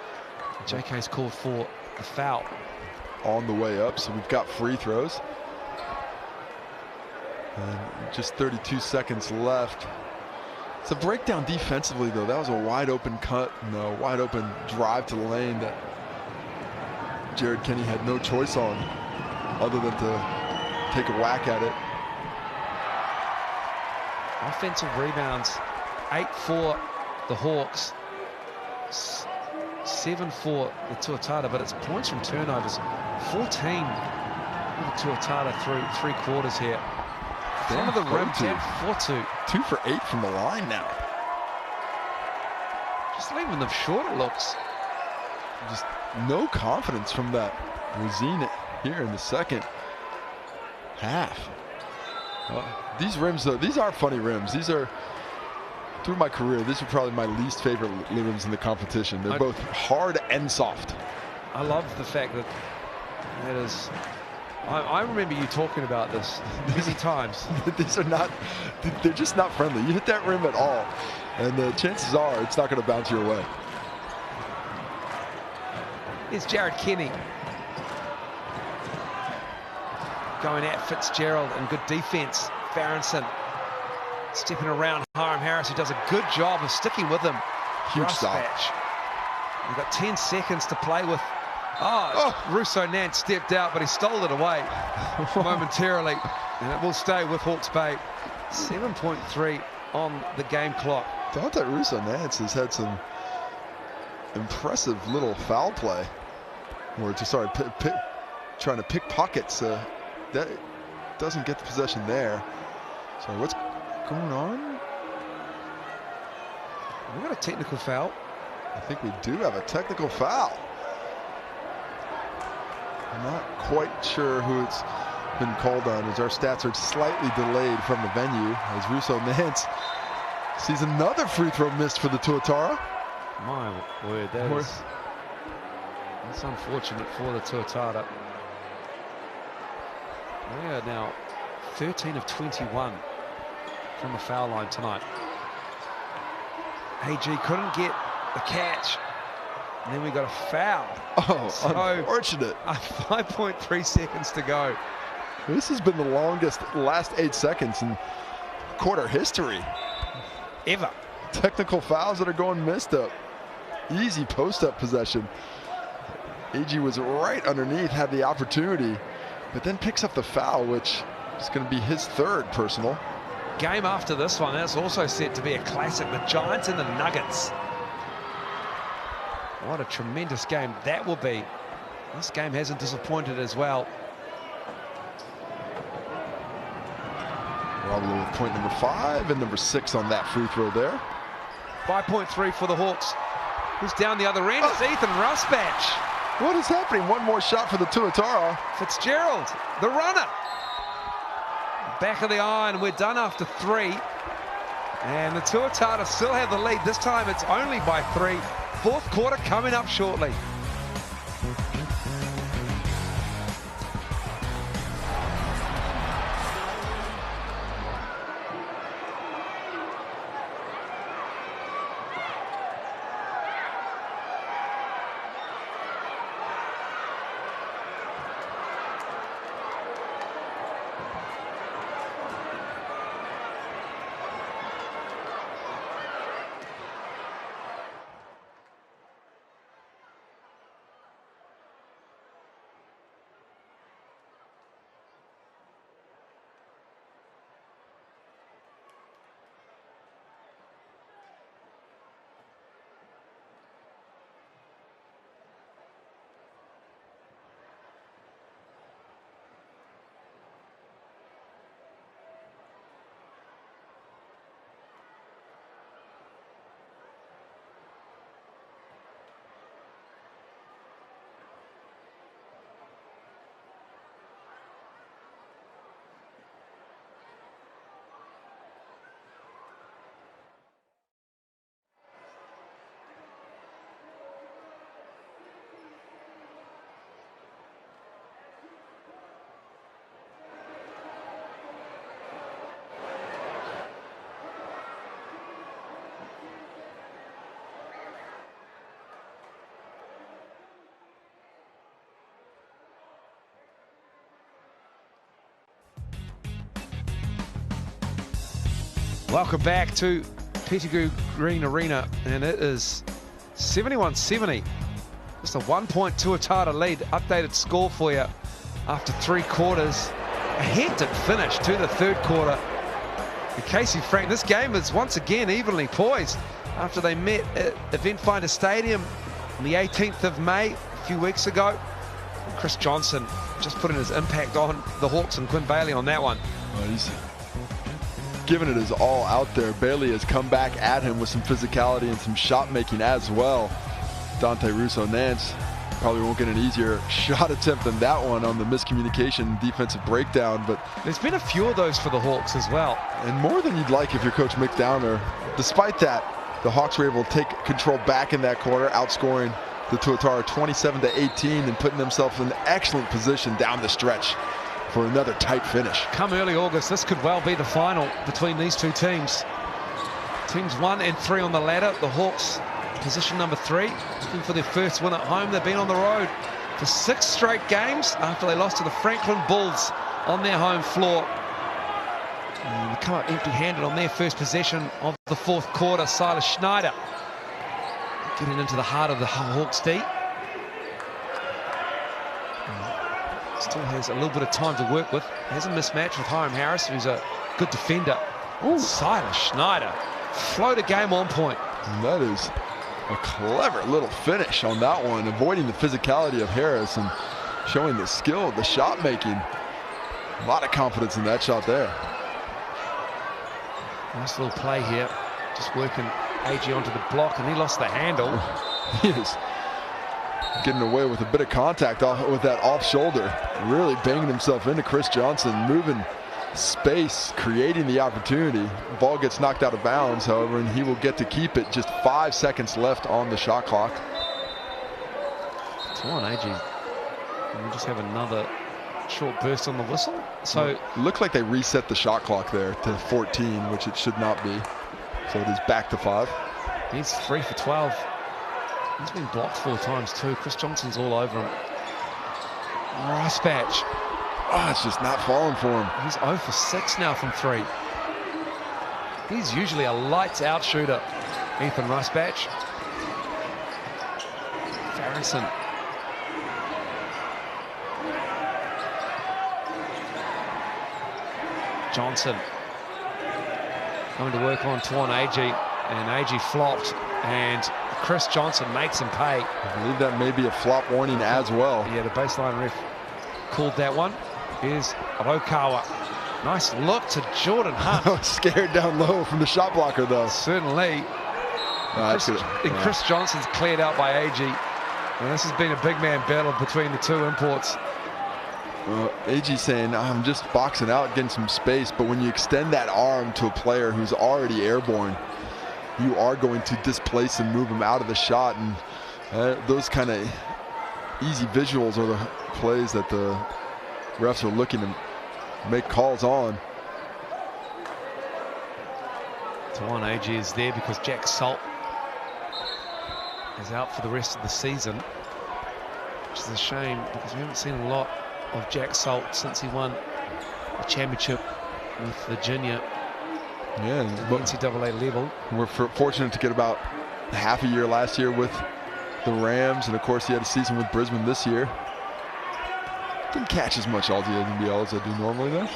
JK's called for a foul. On the way up, so we've got free throws. And just 32 seconds left. It's a breakdown defensively, though. That was a wide open cut and a wide open drive to the lane that Jared Kenny had no choice on other than to take a whack at it. Offensive rebounds, 8 for the Hawks, 7 for the Tuatara, but it's points from turnovers. 14 for the Tuatara through 3 quarters here. Front of the rim, Dan Fotu. 2 for 8 from the line now. Just leaving them short, it looks. Just no confidence from that Razine here in the second half. These rims, though, these are funny rims. These are, through my career, these are probably my least favorite rims in the competition. They're both hard and soft. I love the fact that it is. I remember you talking about this many times. These are not, they're just not friendly. You hit that rim at all, and the chances are it's not going to bounce your way. Here's Jared Kenny. Going at Fitzgerald and good defense. Farronson stepping around Hiram Harris, who does a good job of sticking with him. Huge stop. We've got 10 seconds to play with. Russo Nance stepped out, but he stole it away momentarily. And it will stay with Hawke's Bay. 7.3 on the game clock. Dante Russo Nance has had some impressive little foul play. Or just trying to pick pockets. That doesn't get the possession there. So what's going on? We've got a technical foul. I think we do have a technical foul. Not quite sure who it's been called on, as our stats are slightly delayed from the venue, as Russo Nance sees another free throw missed for the Tuatara. My word, that's unfortunate for the Tuatara. They are now 13 of 21 from the foul line tonight. AG couldn't get the catch, and then we got a foul. Oh, so, unfortunate. 5.3 seconds to go. This has been the longest last 8 seconds in quarter history. Ever. Technical fouls that are going missed up. Easy post-up possession. AG was right underneath, had the opportunity, but then picks up the foul, which is going to be his third personal. Game after this one, that's also set to be a classic. The Giants and the Nuggets. What a tremendous game that will be. This game hasn't disappointed as well. Roblo with point number 5 and number 6 on that free throw there. 5.3 for the Hawks. Who's down the other end? It's Ethan Rusbatch. What is happening? One more shot for the Tuatara. Fitzgerald, the runner. Back of the iron, we're done after 3. And the Tuatara still have the lead. This time it's only by 3. Fourth quarter coming up shortly. Welcome back to Pettigrew Green Arena, and it is 71-70. Just a 1-point Tuatara lead. Updated score for you after 3 quarters. A hectic finish to the third quarter. And Casey Frank, this game is once again evenly poised after they met at Event Finder Stadium on the 18th of May a few weeks ago. Chris Johnson just putting his impact on the Hawks and Quintin Bailey on that one. Oh, he's giving it his all out there. Bailey has come back at him with some physicality and some shot making as well. Dante Russo Nance probably won't get an easier shot attempt than that one on the miscommunication defensive breakdown, but there's been a few of those for the Hawks as well. And more than you'd like if you're Coach Mick Downer. Despite that, the Hawks were able to take control back in that quarter, outscoring the Tuatara 27-18 and putting themselves in an excellent position down the stretch for another tight finish. Come early August, this could well be the final between these two teams. Teams 1 and 3 on the ladder. The Hawks, position number 3, looking for their first win at home. They've been on the road for 6 straight games after they lost to the Franklin Bulls on their home floor. And they come up empty-handed on their first possession of the fourth quarter. Silas Schneider getting into the heart of the Hawks D. Still has a little bit of time to work with. Has a mismatch with Hiram Harris, who's a good defender. Ooh. Silas Schneider, floater game on point. And that is a clever little finish on that one, avoiding the physicality of Harris and showing the skill of the shot making. A lot of confidence in that shot there. Nice little play here. Just working AG onto the block, and he lost the handle. He is getting away with a bit of contact with that off shoulder. Really banging himself into Chris Johnson, moving space, creating the opportunity. Ball gets knocked out of bounds, however, and he will get to keep it. Just 5 seconds left on the shot clock. Come on, AG. Can we just have another short burst on the whistle? So it looked like they reset the shot clock there to 14, which it should not be. So it is back to 5. He's 3 for 12. He's been blocked 4 times too. Chris Johnson's all over him. Ricebatch. Oh, it's just not falling for him. He's 0 for 6 now from 3. He's usually a lights out shooter. Ethan Ricebatch. Farrison. Johnson. Going to work on Tuan AG. And AG flopped. And Chris Johnson makes him pay. I believe that may be a flop warning as well. Yeah, the baseline ref called that one. Here's Rokawa. Nice look to Jordan Hunt. Scared down low from the shot blocker, though. Certainly. Chris Johnson's cleared out by AG. And this has been a big man battle between the two imports. AG saying, I'm just boxing out, getting some space. But when you extend that arm to a player who's already airborne, you are going to displace and move him out of the shot. And those kind of easy visuals are the plays that the refs are looking to make calls on. Tuan AG is there because Jack Salt is out for the rest of the season, which is a shame because we haven't seen a lot of Jack Salt since he won the championship with Virginia. Yeah, at the NCAA level. We're fortunate to get about half a year last year with the Rams, and of course he had a season with Brisbane this year. Didn't catch as much all the NZNBL as I do normally, though.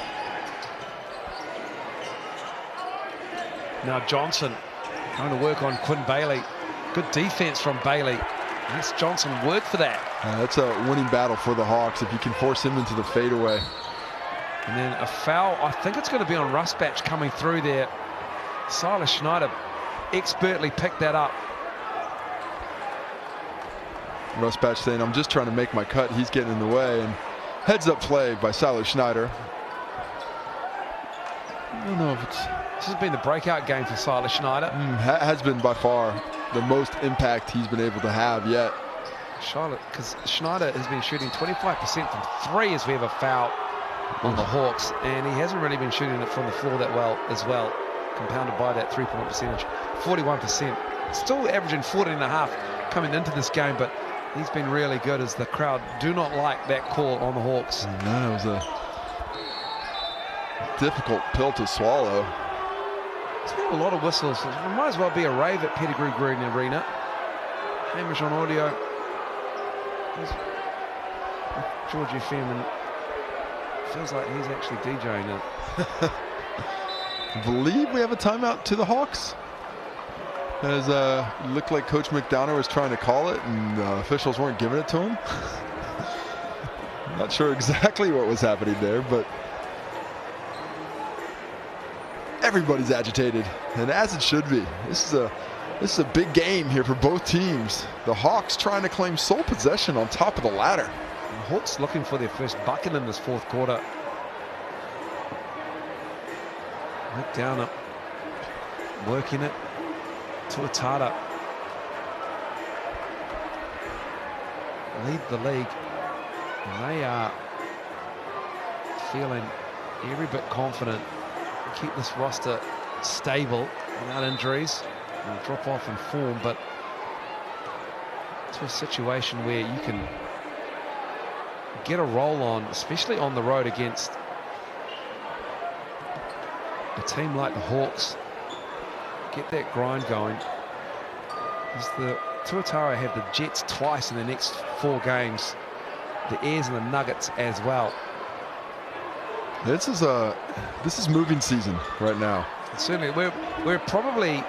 Now Johnson going to work on Quintin Bailey. Good defense from Bailey. Nice Johnson work for that. That's a winning battle for the Hawks if you can force him into the fadeaway. And then a foul, I think it's going to be on Ricebatch coming through there. Silas Schneider expertly picked that up. Ricebatch saying, I'm just trying to make my cut. He's getting in the way. And heads up play by Silas Schneider. I don't know if it's... This has been the breakout game for Silas Schneider. Has been by far the most impact he's been able to have yet. Charlotte, because Schneider has been shooting 25% from 3 as we have a foul on the Hawks, and he hasn't really been shooting it from the floor that well as well, compounded by that 3-point percentage. 41%, still averaging 14.5 coming into this game, but he's been really good as the crowd do not like that call on the Hawks. No, it was a difficult pill to swallow. There's been a lot of whistles. It might as well be a rave at Pettigrew Green Arena. Hamish on audio. Georgie Fairman feels like he's actually DJing it. I believe we have a timeout to the Hawks. As looked like Coach McDonough was trying to call it, and officials weren't giving it to him. Not sure exactly what was happening there, but everybody's agitated, and as it should be. This is a big game here for both teams. The Hawks trying to claim sole possession on top of the ladder. The Hawks looking for their first bucket in this fourth quarter. McDonough working it. Tuatara lead the league, and they are feeling every bit confident to keep this roster stable without injuries. Will drop off in form, but to a situation where you can get a roll on, especially on the road against a team like the Hawks. Get that grind going. As the Tuatara had the Jets twice in the next 4 games, the Airs and the Nuggets as well. This is moving season right now. Certainly, we're probably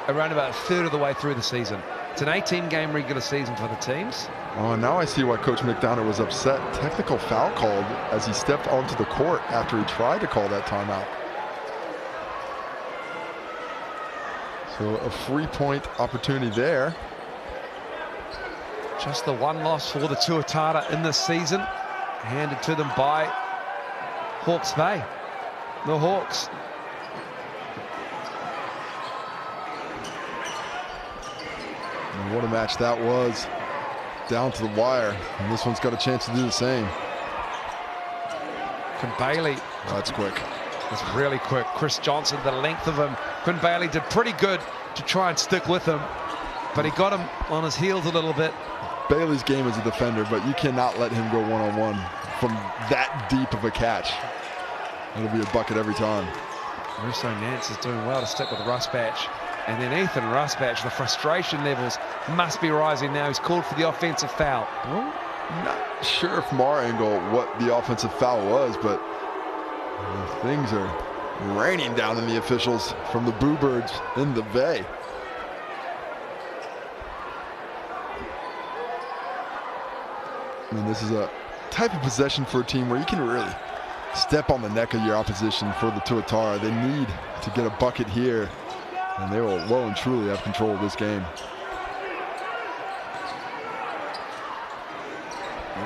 around about a third of the way through the season. It's an 18-game regular season for the teams. Oh, now I see why Coach McDonough was upset. Technical foul called as he stepped onto the court after he tried to call that timeout. So a free point opportunity there. Just the one loss for the Tuatara in this season, handed to them by Hawke's Bay. The Hawks. And what a match that was, down to the wire. And this one's got a chance to do the same. Quintin Bailey. Oh, that's quick. It's really quick. Chris Johnson, the length of him. Quintin Bailey did pretty good to try and stick with him, but he got him on his heels a little bit. Bailey's game as a defender, but you cannot let him go one-on-one from that deep of a catch. It'll be a bucket every time. Russo Nance is doing well to stick with Rusbatch. And then Ethan Rusbatch, the frustration levels must be rising now. He's called for the offensive foul. Well, I'm not sure from our angle what the offensive foul was, but things are raining down on the officials from the Boo Birds in the Bay. I mean, this is a type of possession for a team where you can really step on the neck of your opposition. For the Tuatara, they need to get a bucket here, and they will well and truly have control of this game.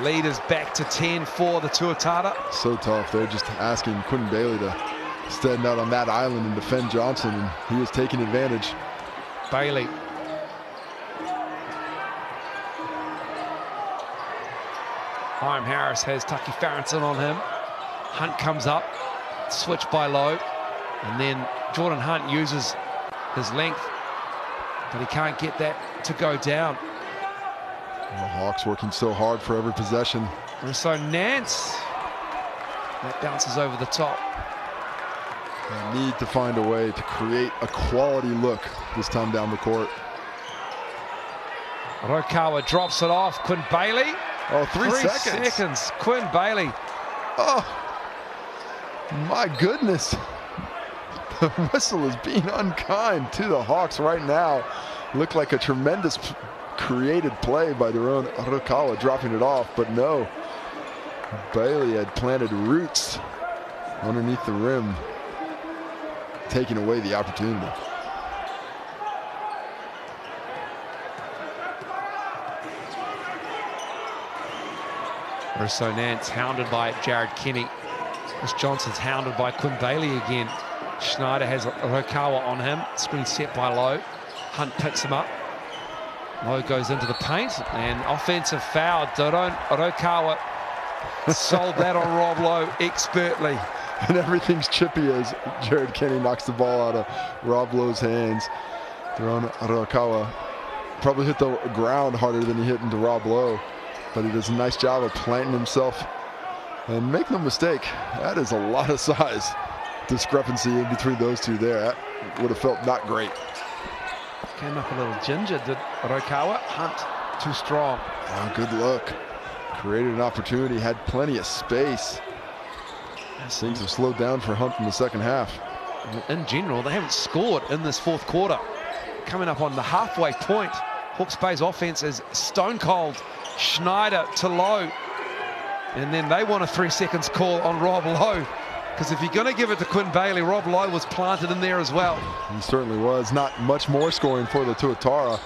Lead is back to 10 for the Tuatara. So tough. They're just asking Quintin Bailey to stand out on that island and defend Johnson, and he is taking advantage. Bailey. Hiram Harris has Tucky Farrington on him. Hunt comes up, switch by Lowe, and then Jordan Hunt uses his length, but he can't get that to go down. The Hawks working so hard for every possession. And so Nance, that bounces over the top. They need to find a way to create a quality look this time down the court. Rokawa drops it off. Quintin Bailey. Oh, 3 seconds. Quintin Bailey. Oh, my goodness. The whistle is being unkind to the Hawks right now. Looked like a tremendous created play by their own Rokawa, dropping it off, but no. Bailey had planted roots underneath the rim, taking away the opportunity. Russo Nance hounded by Jared Kenny. Chris Johnson's hounded by Quintin Bailey again. Schneider has Rokawa on him. Screen set by Lowe. Hunt picks him up. Lowe goes into the paint, and offensive foul. Rokawa sold that on Rob Lowe expertly. And everything's chippy as Jared Kenny knocks the ball out of Rob Lowe's hands. Theron Rokawa probably hit the ground harder than he hit into Rob Lowe, but he does a nice job of planting himself. And make no mistake, that is a lot of size discrepancy in between those two there. That would have felt not great. Came up a little ginger, did Rokawa. Hunt too strong. Oh, good look. Created an opportunity, had plenty of space. Things have slowed down for Hunt in the second half. In general, they haven't scored in this fourth quarter. Coming up on the halfway point, Hawke's Bay's offense is stone cold. Schneider to Lowe. And then they want a 3 seconds call on Rob Lowe. Because if you're going to give it to Quintin Bailey, Rob Lowe was planted in there as well. He certainly was. Not much more scoring for the Tuatara.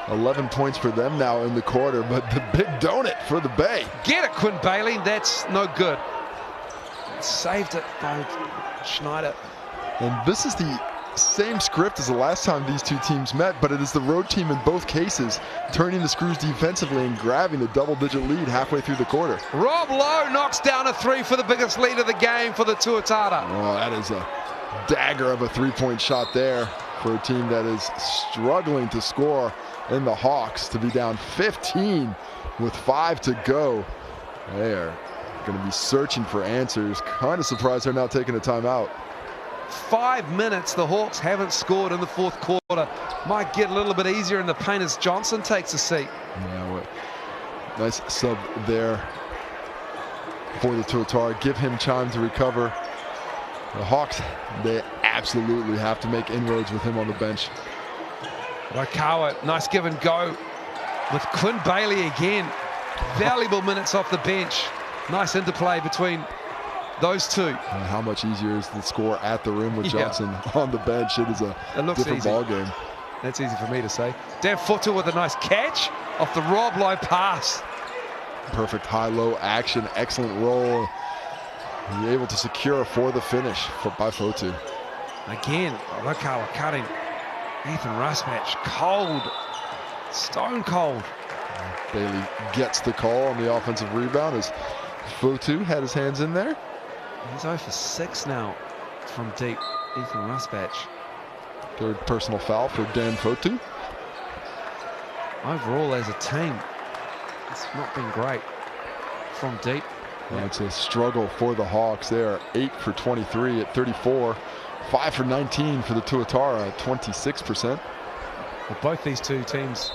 11 points for them now in the quarter, but the big donut for the Bay. Get it, Quintin Bailey. That's no good. Saved it by Schneider. And this is the same script as the last time these two teams met, but it is the road team in both cases turning the screws defensively and grabbing a double-digit lead halfway through the quarter. Rob Lowe knocks down a 3 for the biggest lead of the game for the Tuatara. Oh, that is a dagger of a three-point shot there for a team that is struggling to score in the Hawks. To be down 15 with 5 to go. They are going to be searching for answers. Kind of surprised they're not taking a timeout. 5 minutes the Hawks haven't scored in the fourth quarter. Might get a little bit easier in the paint as Johnson takes a seat. Yeah, well, nice sub there for the Tuatara. Give him time to recover. The Hawks, they absolutely have to make inroads with him on the bench. Rokawa, nice give and go with Quintin Bailey again. Valuable minutes off the bench. Nice interplay between those two. And how much easier is the score at the rim with Johnson on the bench? It is a different ball game. That's easy for me to say. Dan Fotu with a nice catch off the Rob Lowe pass. Perfect high-low action, excellent roll. He's able to secure for the finish by Fotu. Again, Rakawa cutting. Ethan Rusbatch, cold, stone cold. Bailey gets the call on the offensive rebound as Fotu had his hands in there. He's 0 for 6 now from deep, Ethan Rusbatch. Third personal foul for Dan Fotu. Overall, as a team, it's not been great from deep. Yeah. It's a struggle for the Hawks. They are 8 for 23 at 34, 5 for 19 for the Tuatara at 26%. Well, both these two teams,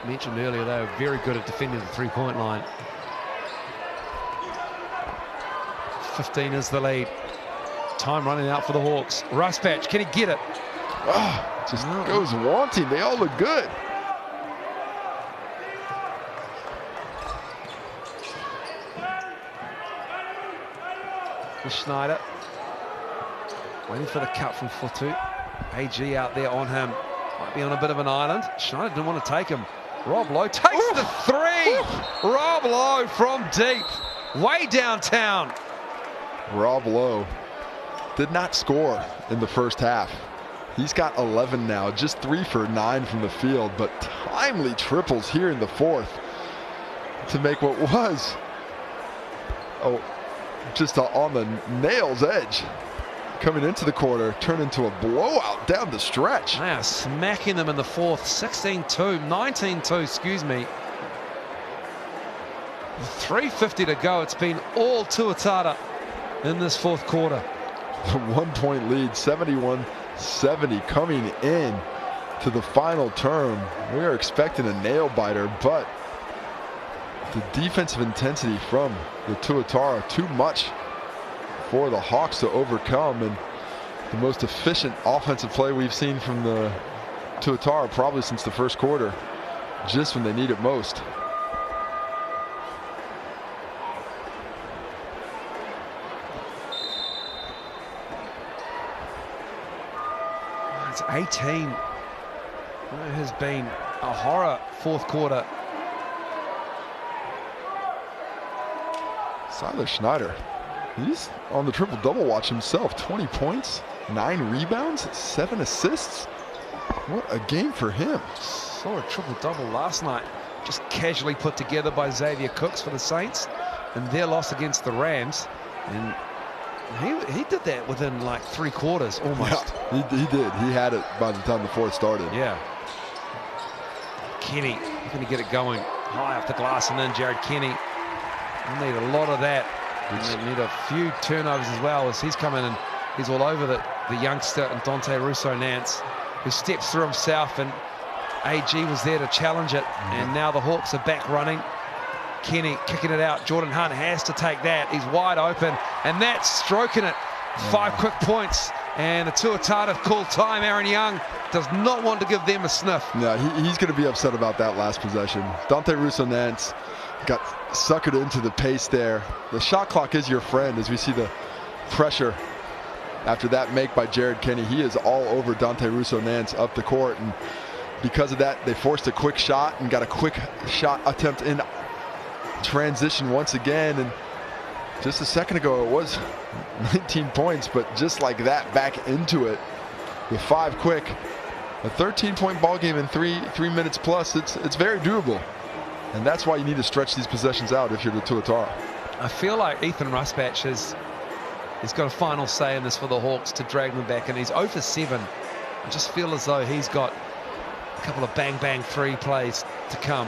mentioned earlier, they are very good at defending the three-point line. 15 is the lead. Time running out for the Hawks. Rusbatch, can he get it? Oh, just goes wanting. They all look good. Schneider waiting for the cut from Fotu. AG out there on him. Might be on a bit of an island. Schneider didn't want to take him. Rob Lowe takes the three. Rob Lowe from deep, way downtown. Rob Lowe did not score in the first half. He's got 11 now, just 3 for 9 from the field, but timely triples here in the fourth to make what was just on the nail's edge coming into the quarter, turn into a blowout down the stretch. They are smacking them in the fourth. 16-2, 19-2, excuse me. 3:50 to go. It's been all Tuatara in this fourth quarter. The 1-point lead, 71-70 coming in to the final term. We are expecting a nail biter, but the defensive intensity from the Tuatara, too much for the Hawks to overcome, and the most efficient offensive play we've seen from the Tuatara probably since the first quarter, just when they need it most. It's 18. It has been a horror fourth quarter. Silas Schneider, he's on the triple-double watch himself. 20 points, 9 rebounds, 7 assists. What a game for him. Saw a triple-double last night, just casually put together by Xavier Cooks for the Saints, and their loss against the Rams. And he did that within like 3 quarters almost. Yeah, he did. He had it by the time the fourth started. Yeah. Kenny going to get it going high off the glass, and then Jared Kenny. They need a lot of that. And they need a few turnovers as well, as he's coming and he's all over the youngster and Dante Russo-Nance, who steps through himself, and AG was there to challenge it. And now the Hawks are back running. Kenny kicking it out. Jordan Hunt has to take that. He's wide open, and that's stroking it. 5 quick points, and the Tuatara call time. Aaron Young does not want to give them a sniff. Yeah, he's going to be upset about that last possession. Dante Russo-Nance got suckered into the pace there. The shot clock is your friend, as we see the pressure after that make by Jared Kenny. He is all over Dante Russo-Nance up the court, and because of that, they forced a quick shot and got a quick shot attempt in transition once again. And just a second ago, it was 19 points, but just like that, back into it with 5 quick. A 13-point ball game in 3 minutes plus. It's very doable. And that's why you need to stretch these possessions out if you're the Tuatara. I feel like Ethan Rusbatch he's got a final say in this for the Hawks to drag them back, and he's 0 for 7. I just feel as though he's got a couple of bang-bang 3 plays to come.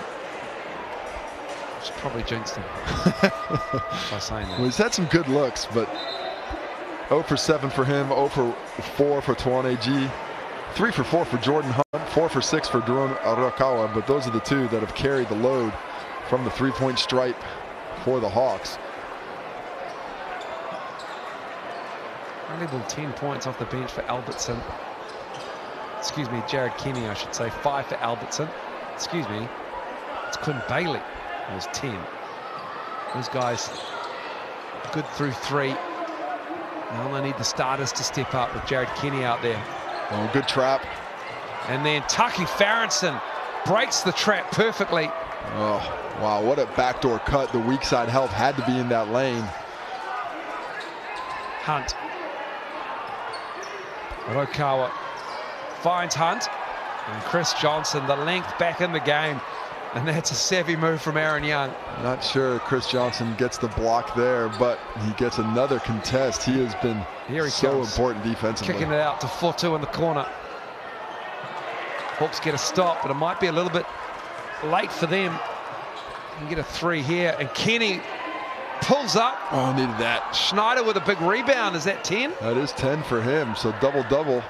Which probably jinxed him by saying that. Well, he's had some good looks, but 0 for 7 for him, 0 for 4 for Tuan AG, 3 for 4 for Jordan Hunt, 4 for 6 for Duron Arakawa, but those are the 2 that have carried the load from the 3-point stripe for the Hawks. Valuable 10 points off the bench for Albertson. Excuse me, Jared Kenny, I should say. 5 for Albertson. Excuse me, it's Quintin Bailey. It was 10. Those guys good through 3. Now they need the starters to step up with Jared Kenny out there. Oh, good trap. And then Tucky Farrington breaks the trap perfectly. Oh, wow, what a backdoor cut. The weak side help had to be in that lane. Hunt. Rokawa finds Hunt. And Chris Johnson, the length back in the game. And that's a savvy move from Aaron Young. Not sure Chris Johnson gets the block there, but he gets another contest. He has been so important defensively. Kicking it out to 4-2 in the corner. Hawks get a stop, but it might be a little bit late for them. You can get a 3 here, and Kenny pulls up. Oh, needed that. Schneider with a big rebound. Is that 10? That is 10 for him, so double-double.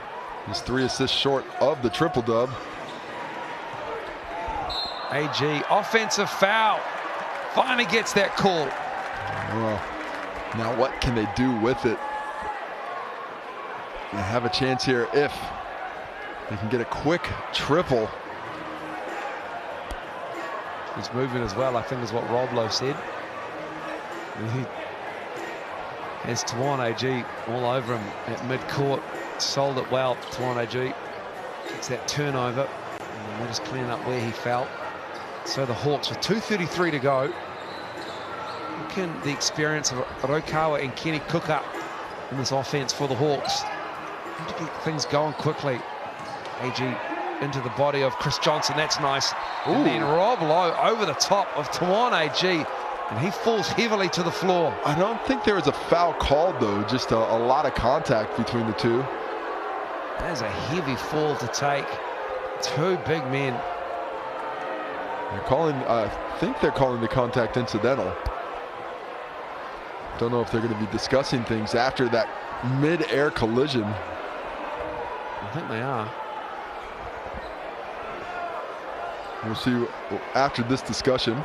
He's 3 assists short of the triple-dub. AG, offensive foul. Finally gets that call. Well, now what can they do with it? They have a chance here if they can get a quick triple. He's moving as well, I think is what Rob Lowe said. And he has Tawan AG all over him at mid-court. Sold it well, Tawan AG. Gets that turnover. And we'll just clean up where he fell. So the Hawks with 2:33 to go. Can the experience of Rokawa and Kenny cook up in this offense for the Hawks? Need to get things going quickly. AG into the body of Chris Johnson. That's nice. Ooh. And then Rob Lowe over the top of Tawan AG. And he falls heavily to the floor. I don't think there was a foul called, though. Just a lot of contact between the two. That is a heavy fall to take. 2 big men. They're calling, I think they're calling the contact incidental. Don't know if they're going to be discussing things after that mid-air collision. I think they are. We'll see after this discussion.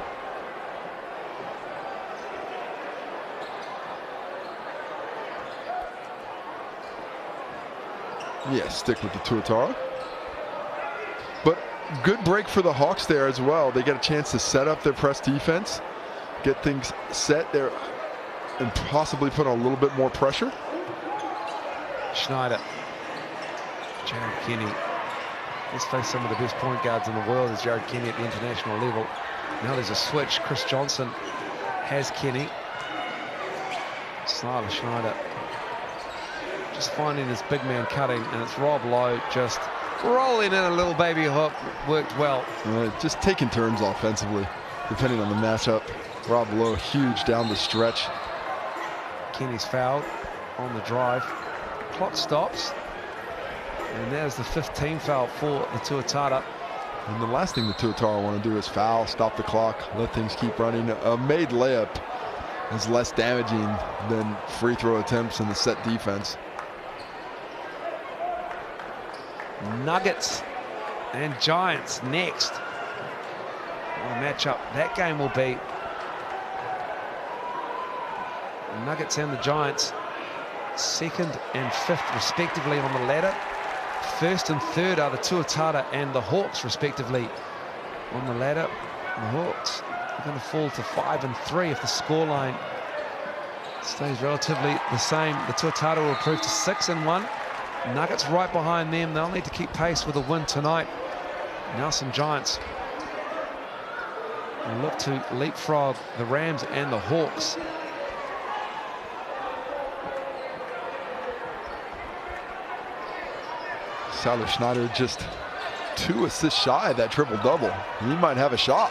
Yeah, stick with the Tuatara. But good break for the Hawks there as well. They get a chance to set up their press defense, get things set there, and possibly put on a little bit more pressure. Schneider. Jared Kenny. Let's face some of the best point guards in the world is Jared Kenny at the international level. Now there's a switch. Chris Johnson has Kenny. Slider Schneider just finding his big man cutting, and it's Rob Lowe just rolling in a little baby hook. Worked well. Just taking turns offensively, depending on the matchup. Rob Lowe, huge down the stretch. Kenny's fouled on the drive. Clock stops. And there's the 15th foul for the Tuatara. And the last thing the Tuatara want to do is foul, stop the clock, let things keep running. A made layup is less damaging than free throw attempts in the set defense. Nuggets and Giants next. What a matchup that game will be. Nuggets and the Giants, 2nd and 5th respectively on the ladder. 1st and 3rd are the Tuatara and the Hawks respectively on the ladder. The Hawks are going to fall to 5 and 3 if the scoreline stays relatively the same. The Tuatara will improve to 6 and 1. Nuggets right behind them. They'll need to keep pace with a win tonight. Now some Giants will look to leapfrog the Rams and the Hawks. Siler Schneider just 2 assists shy of that triple-double. He might have a shot.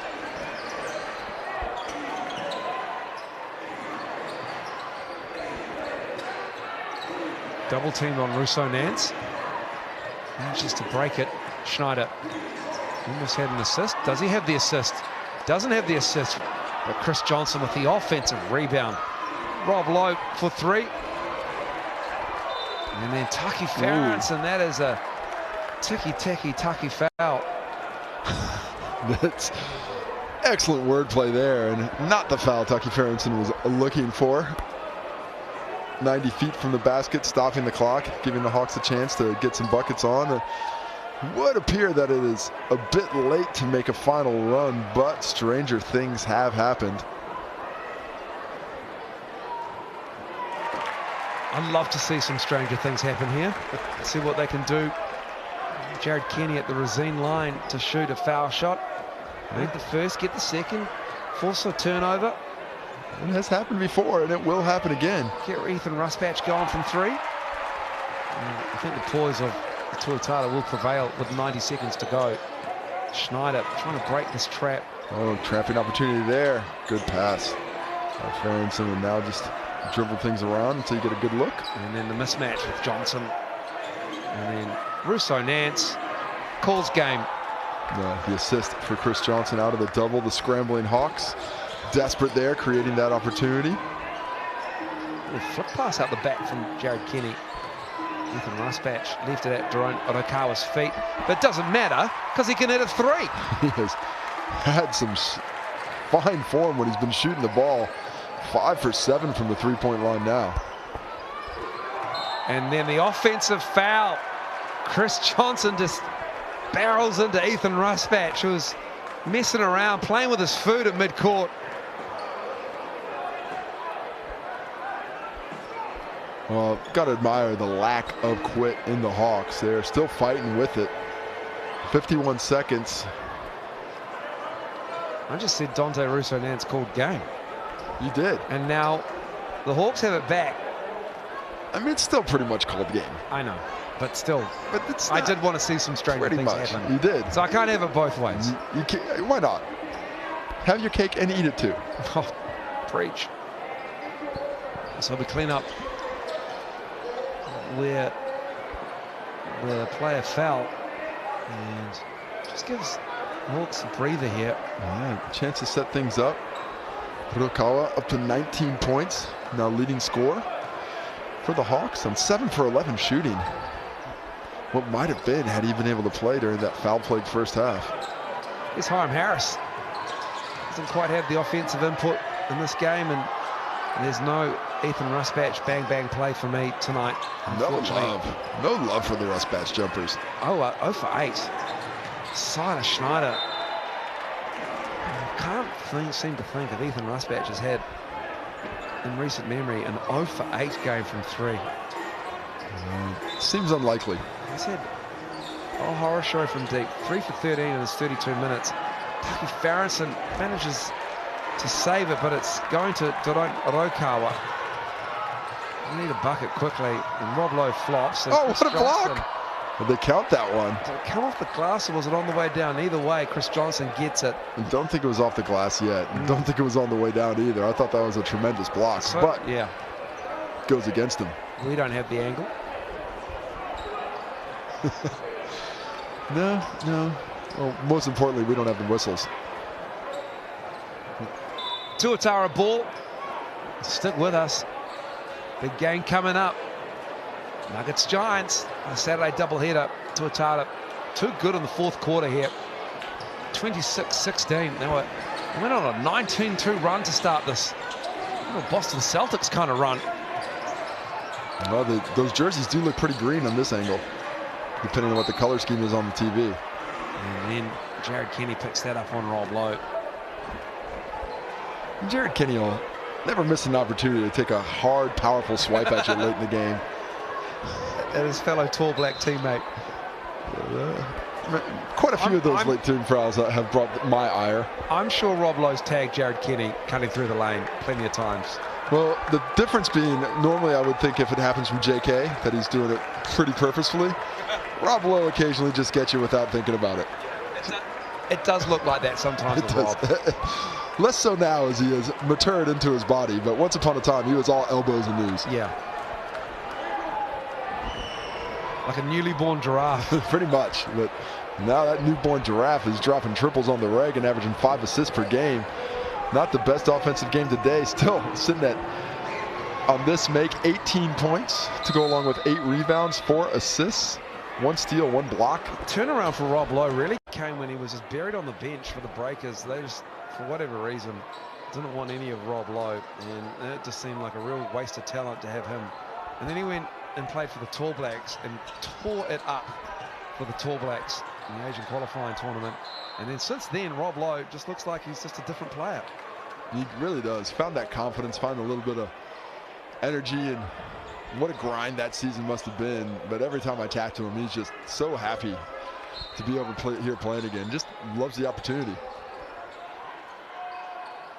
Double teamed on Rousseau Nance. Manages to break it. Schneider almost had an assist. Does he have the assist? Doesn't have the assist. But Chris Johnson with the offensive rebound. Rob Lowe for 3. And then Tucky Farrington. That is a ticky-tacky foul. That's excellent wordplay there, and not the foul Tucky Farrington was looking for. 90 feet from the basket, stopping the clock, giving the Hawks a chance to get some buckets on. It would appear that it is a bit late to make a final run, but stranger things have happened. I'd love to see some stranger things happen here. See what they can do Jared Kenny at the Resine line to shoot a foul shot. Made the first, get the second, force a turnover. It has happened before, and it will happen again. Get Ethan Rusbatch going from 3. I think the poise of Tuatara will prevail with 90 seconds to go. Schneider trying to break this trap. Oh, trapping opportunity there. Good pass. Ferguson, and now just dribble things around until you get a good look. And then the mismatch with Johnson. And then Russo Nance calls game. The assist for Chris Johnson out of the double. The scrambling Hawks. Desperate there, creating that opportunity. A flip pass out the back from Jared Kenny. Ethan Rusbatch left it at Jerome Odokawa's feet. But it doesn't matter because he can hit a 3. He has had some fine form when he's been shooting the ball. 5 for 7 from the three-point line now. And then the offensive foul. Chris Johnson just barrels into Ethan Rusbatch, who was messing around, playing with his food at midcourt. Well, got to admire the lack of quit in the Hawks. They're still fighting with it. 51 seconds. I just said Dante Russo Nance called game. You did. And now the Hawks have it back. I mean, it's still pretty much called game. I know, but still, it's I did want to see some stranger things happen. You did. So I can't have it both ways. You can't, why not? Have your cake and eat it too. Oh, preach. So we clean up where the player fell and just gives Hawks a breather here. Yeah, chance to set things up. Kurokawa up to 19 points, now leading scorer for the Hawks on 7 for 11 shooting. What might have been had he been able to play during that foul-plagued first half. Here's Hiram Harris. Hasn't quite had the offensive input in this game, and there's no Ethan Rusbatch bang-bang play for me tonight. No love for the Rusbatch jumpers. 0 for 8. Siler Schneider. I can't seem to think that Ethan Rusbatch has had, in recent memory, an 0 for 8 game from 3. Seems unlikely. He's had a horror show from deep. 3 for 13 in his 32 minutes. Taki Farrison manages to save it, but it's going to Odokawa. We need a bucket quickly, and Rob Lowe flops. And oh, Chris what a Johnson, block! Did they count that one? Did it come off the glass, or was it on the way down? Either way, Chris Johnson gets it. I don't think it was off the glass yet. Don't think it was on the way down either. I thought that was a tremendous block, So, but yeah, goes against him. we don't have the angle. No. Well, most importantly, we don't have the whistles. Tuatara ball. Stick with us. Big game coming up. Nuggets Giants. A Saturday doubleheader. Tuatara too good in the fourth quarter here. 26-16. They went on a 19-2 run to start this. Little Boston Celtics kind of run. Well, those jerseys do look pretty green on this angle, depending on what the color scheme is on the TV. And then Jared Kenny picks that up on Rob Lowe. Jared Kenny will never miss an opportunity to take a hard, powerful swipe at you late in the game. And his fellow tall black teammate. Quite a few of those late team fouls have brought my ire. I'm sure Rob Lowe's tagged Jared Kenny cutting through the lane plenty of times. Well, the difference being, normally I would think if it happens from JK, that he's doing it pretty purposefully. Rob Lowe occasionally just gets you without thinking about it. It does look like that sometimes with Rob. Less so now as he has matured into his body, but once upon a time he was all elbows and knees. Yeah. Like a newly born giraffe. Pretty much, but now that newborn giraffe is dropping triples on the reg and averaging 5 assists per game. Not the best offensive game today, still sitting at, on this make, 18 points to go along with 8 rebounds, 4 assists, 1 steal, 1 block. Turnaround for Rob Lowe really came when he was just buried on the bench for the Breakers. They just, for whatever reason, didn't want any of Rob Lowe, and it just seemed like a real waste of talent to have him. And then he went and played for the Tall Blacks and tore it up for the Tall Blacks in the Asian qualifying tournament. And then since then, Rob Lowe just looks like he's just a different player. He really does. Found that confidence, found a little bit of energy and what a grind that season must have been. But every time I chat to him, he's just so happy to be over here playing again. Just loves the opportunity.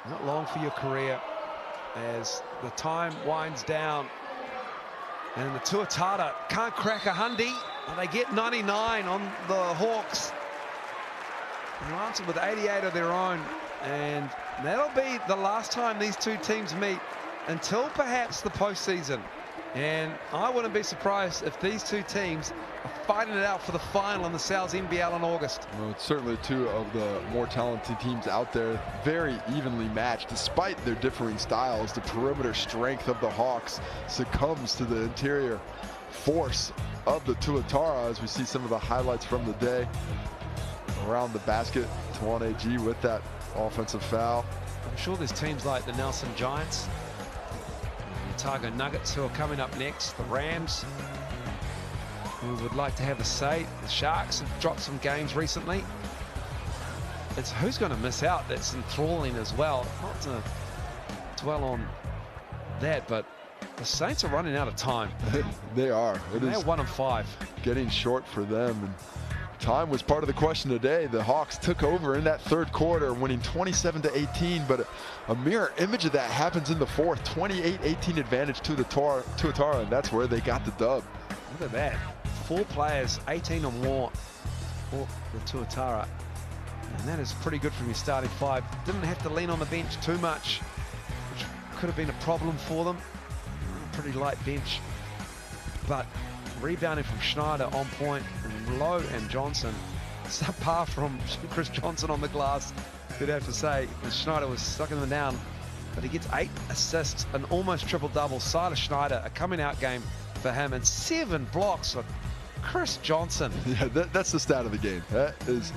Not long for your career as the time winds down. And the Tuatara can't crack a hundy. They get 99 on the Hawks. They answer with 88 of their own. And that'll be the last time these two teams meet until perhaps the postseason. And I wouldn't be surprised if these two teams are fighting it out for the final in the Sal's NBL in August. Well, it's certainly two of the more talented teams out there, very evenly matched. Despite their differing styles, the perimeter strength of the Hawks succumbs to the interior force of the Tuatara, as we see some of the highlights from the day. Around the basket, Tawane G with that offensive foul. I'm sure there's teams like the Nelson Giants, the Otago Nuggets, who are coming up next, the Rams, who would like to have a say. The Sharks have dropped some games recently. It's who's going to miss out that's enthralling as well. Not to dwell on that, but the Saints are running out of time. They are. They're 1-5. Getting short for them. And time was part of the question today. The Hawks took over in that third quarter, winning 27-18, but a mirror image of that happens in the fourth. 28-18 advantage to the Tuatara, and that's where they got the dub. Look at that. 4 players, 18 or more for the Tuatara. And that is pretty good from your starting 5. Didn't have to lean on the bench too much, which could have been a problem for them. Pretty light bench, but rebounding from Schneider on point, and Lowe and Johnson, subpar from Chris Johnson on the glass, you'd have to say. Schneider was sucking them down, but he gets 8 assists, an almost triple-double. Silas Schneider, a coming-out game for him, and 7 blocks for Chris Johnson. Yeah, that's the stat of the game. That is,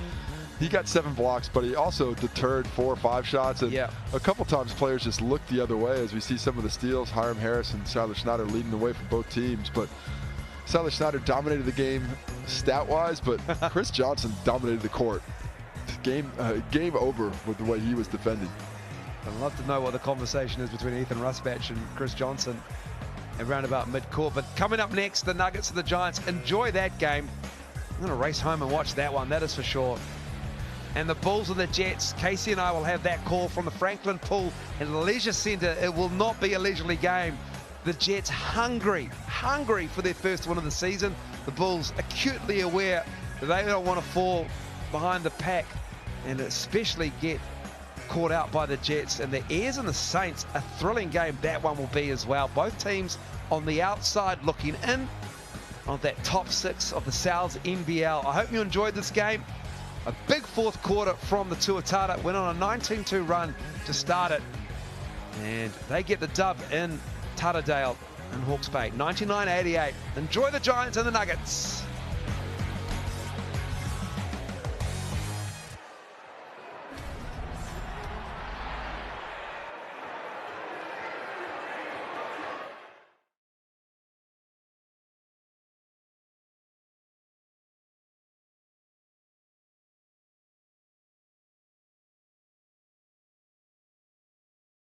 he got 7 blocks, but he also deterred 4 or 5 shots, and a couple times players just looked the other way, as we see some of the steals. Hiram Harris and Silas Schneider leading the way for both teams, but Silas Schneider dominated the game stat-wise, but Chris Johnson dominated the court. Game over with the way he was defending. I'd love to know what the conversation is between Ethan Rusbatch and Chris Johnson around about mid-court. But coming up next, the Nuggets and the Giants. Enjoy that game. I'm going to race home and watch that one, that is for sure. And the Bulls and the Jets, Casey and I will have that call from the Franklin Pool and Leisure Centre. It will not be a leisurely game. The Jets hungry for their first win of the season. The Bulls acutely aware that they don't want to fall behind the pack and especially get caught out by the Jets. And the Airs and the Saints, a thrilling game that one will be as well. Both teams on the outside looking in on that top 6 of the Sal's NBL. I hope you enjoyed this game. A big fourth quarter from the Tuatara. Went on a 19-2 run to start it. And they get the dub in Taradale and Hawke's Bay, 99-88. Enjoy the Giants and the Nuggets.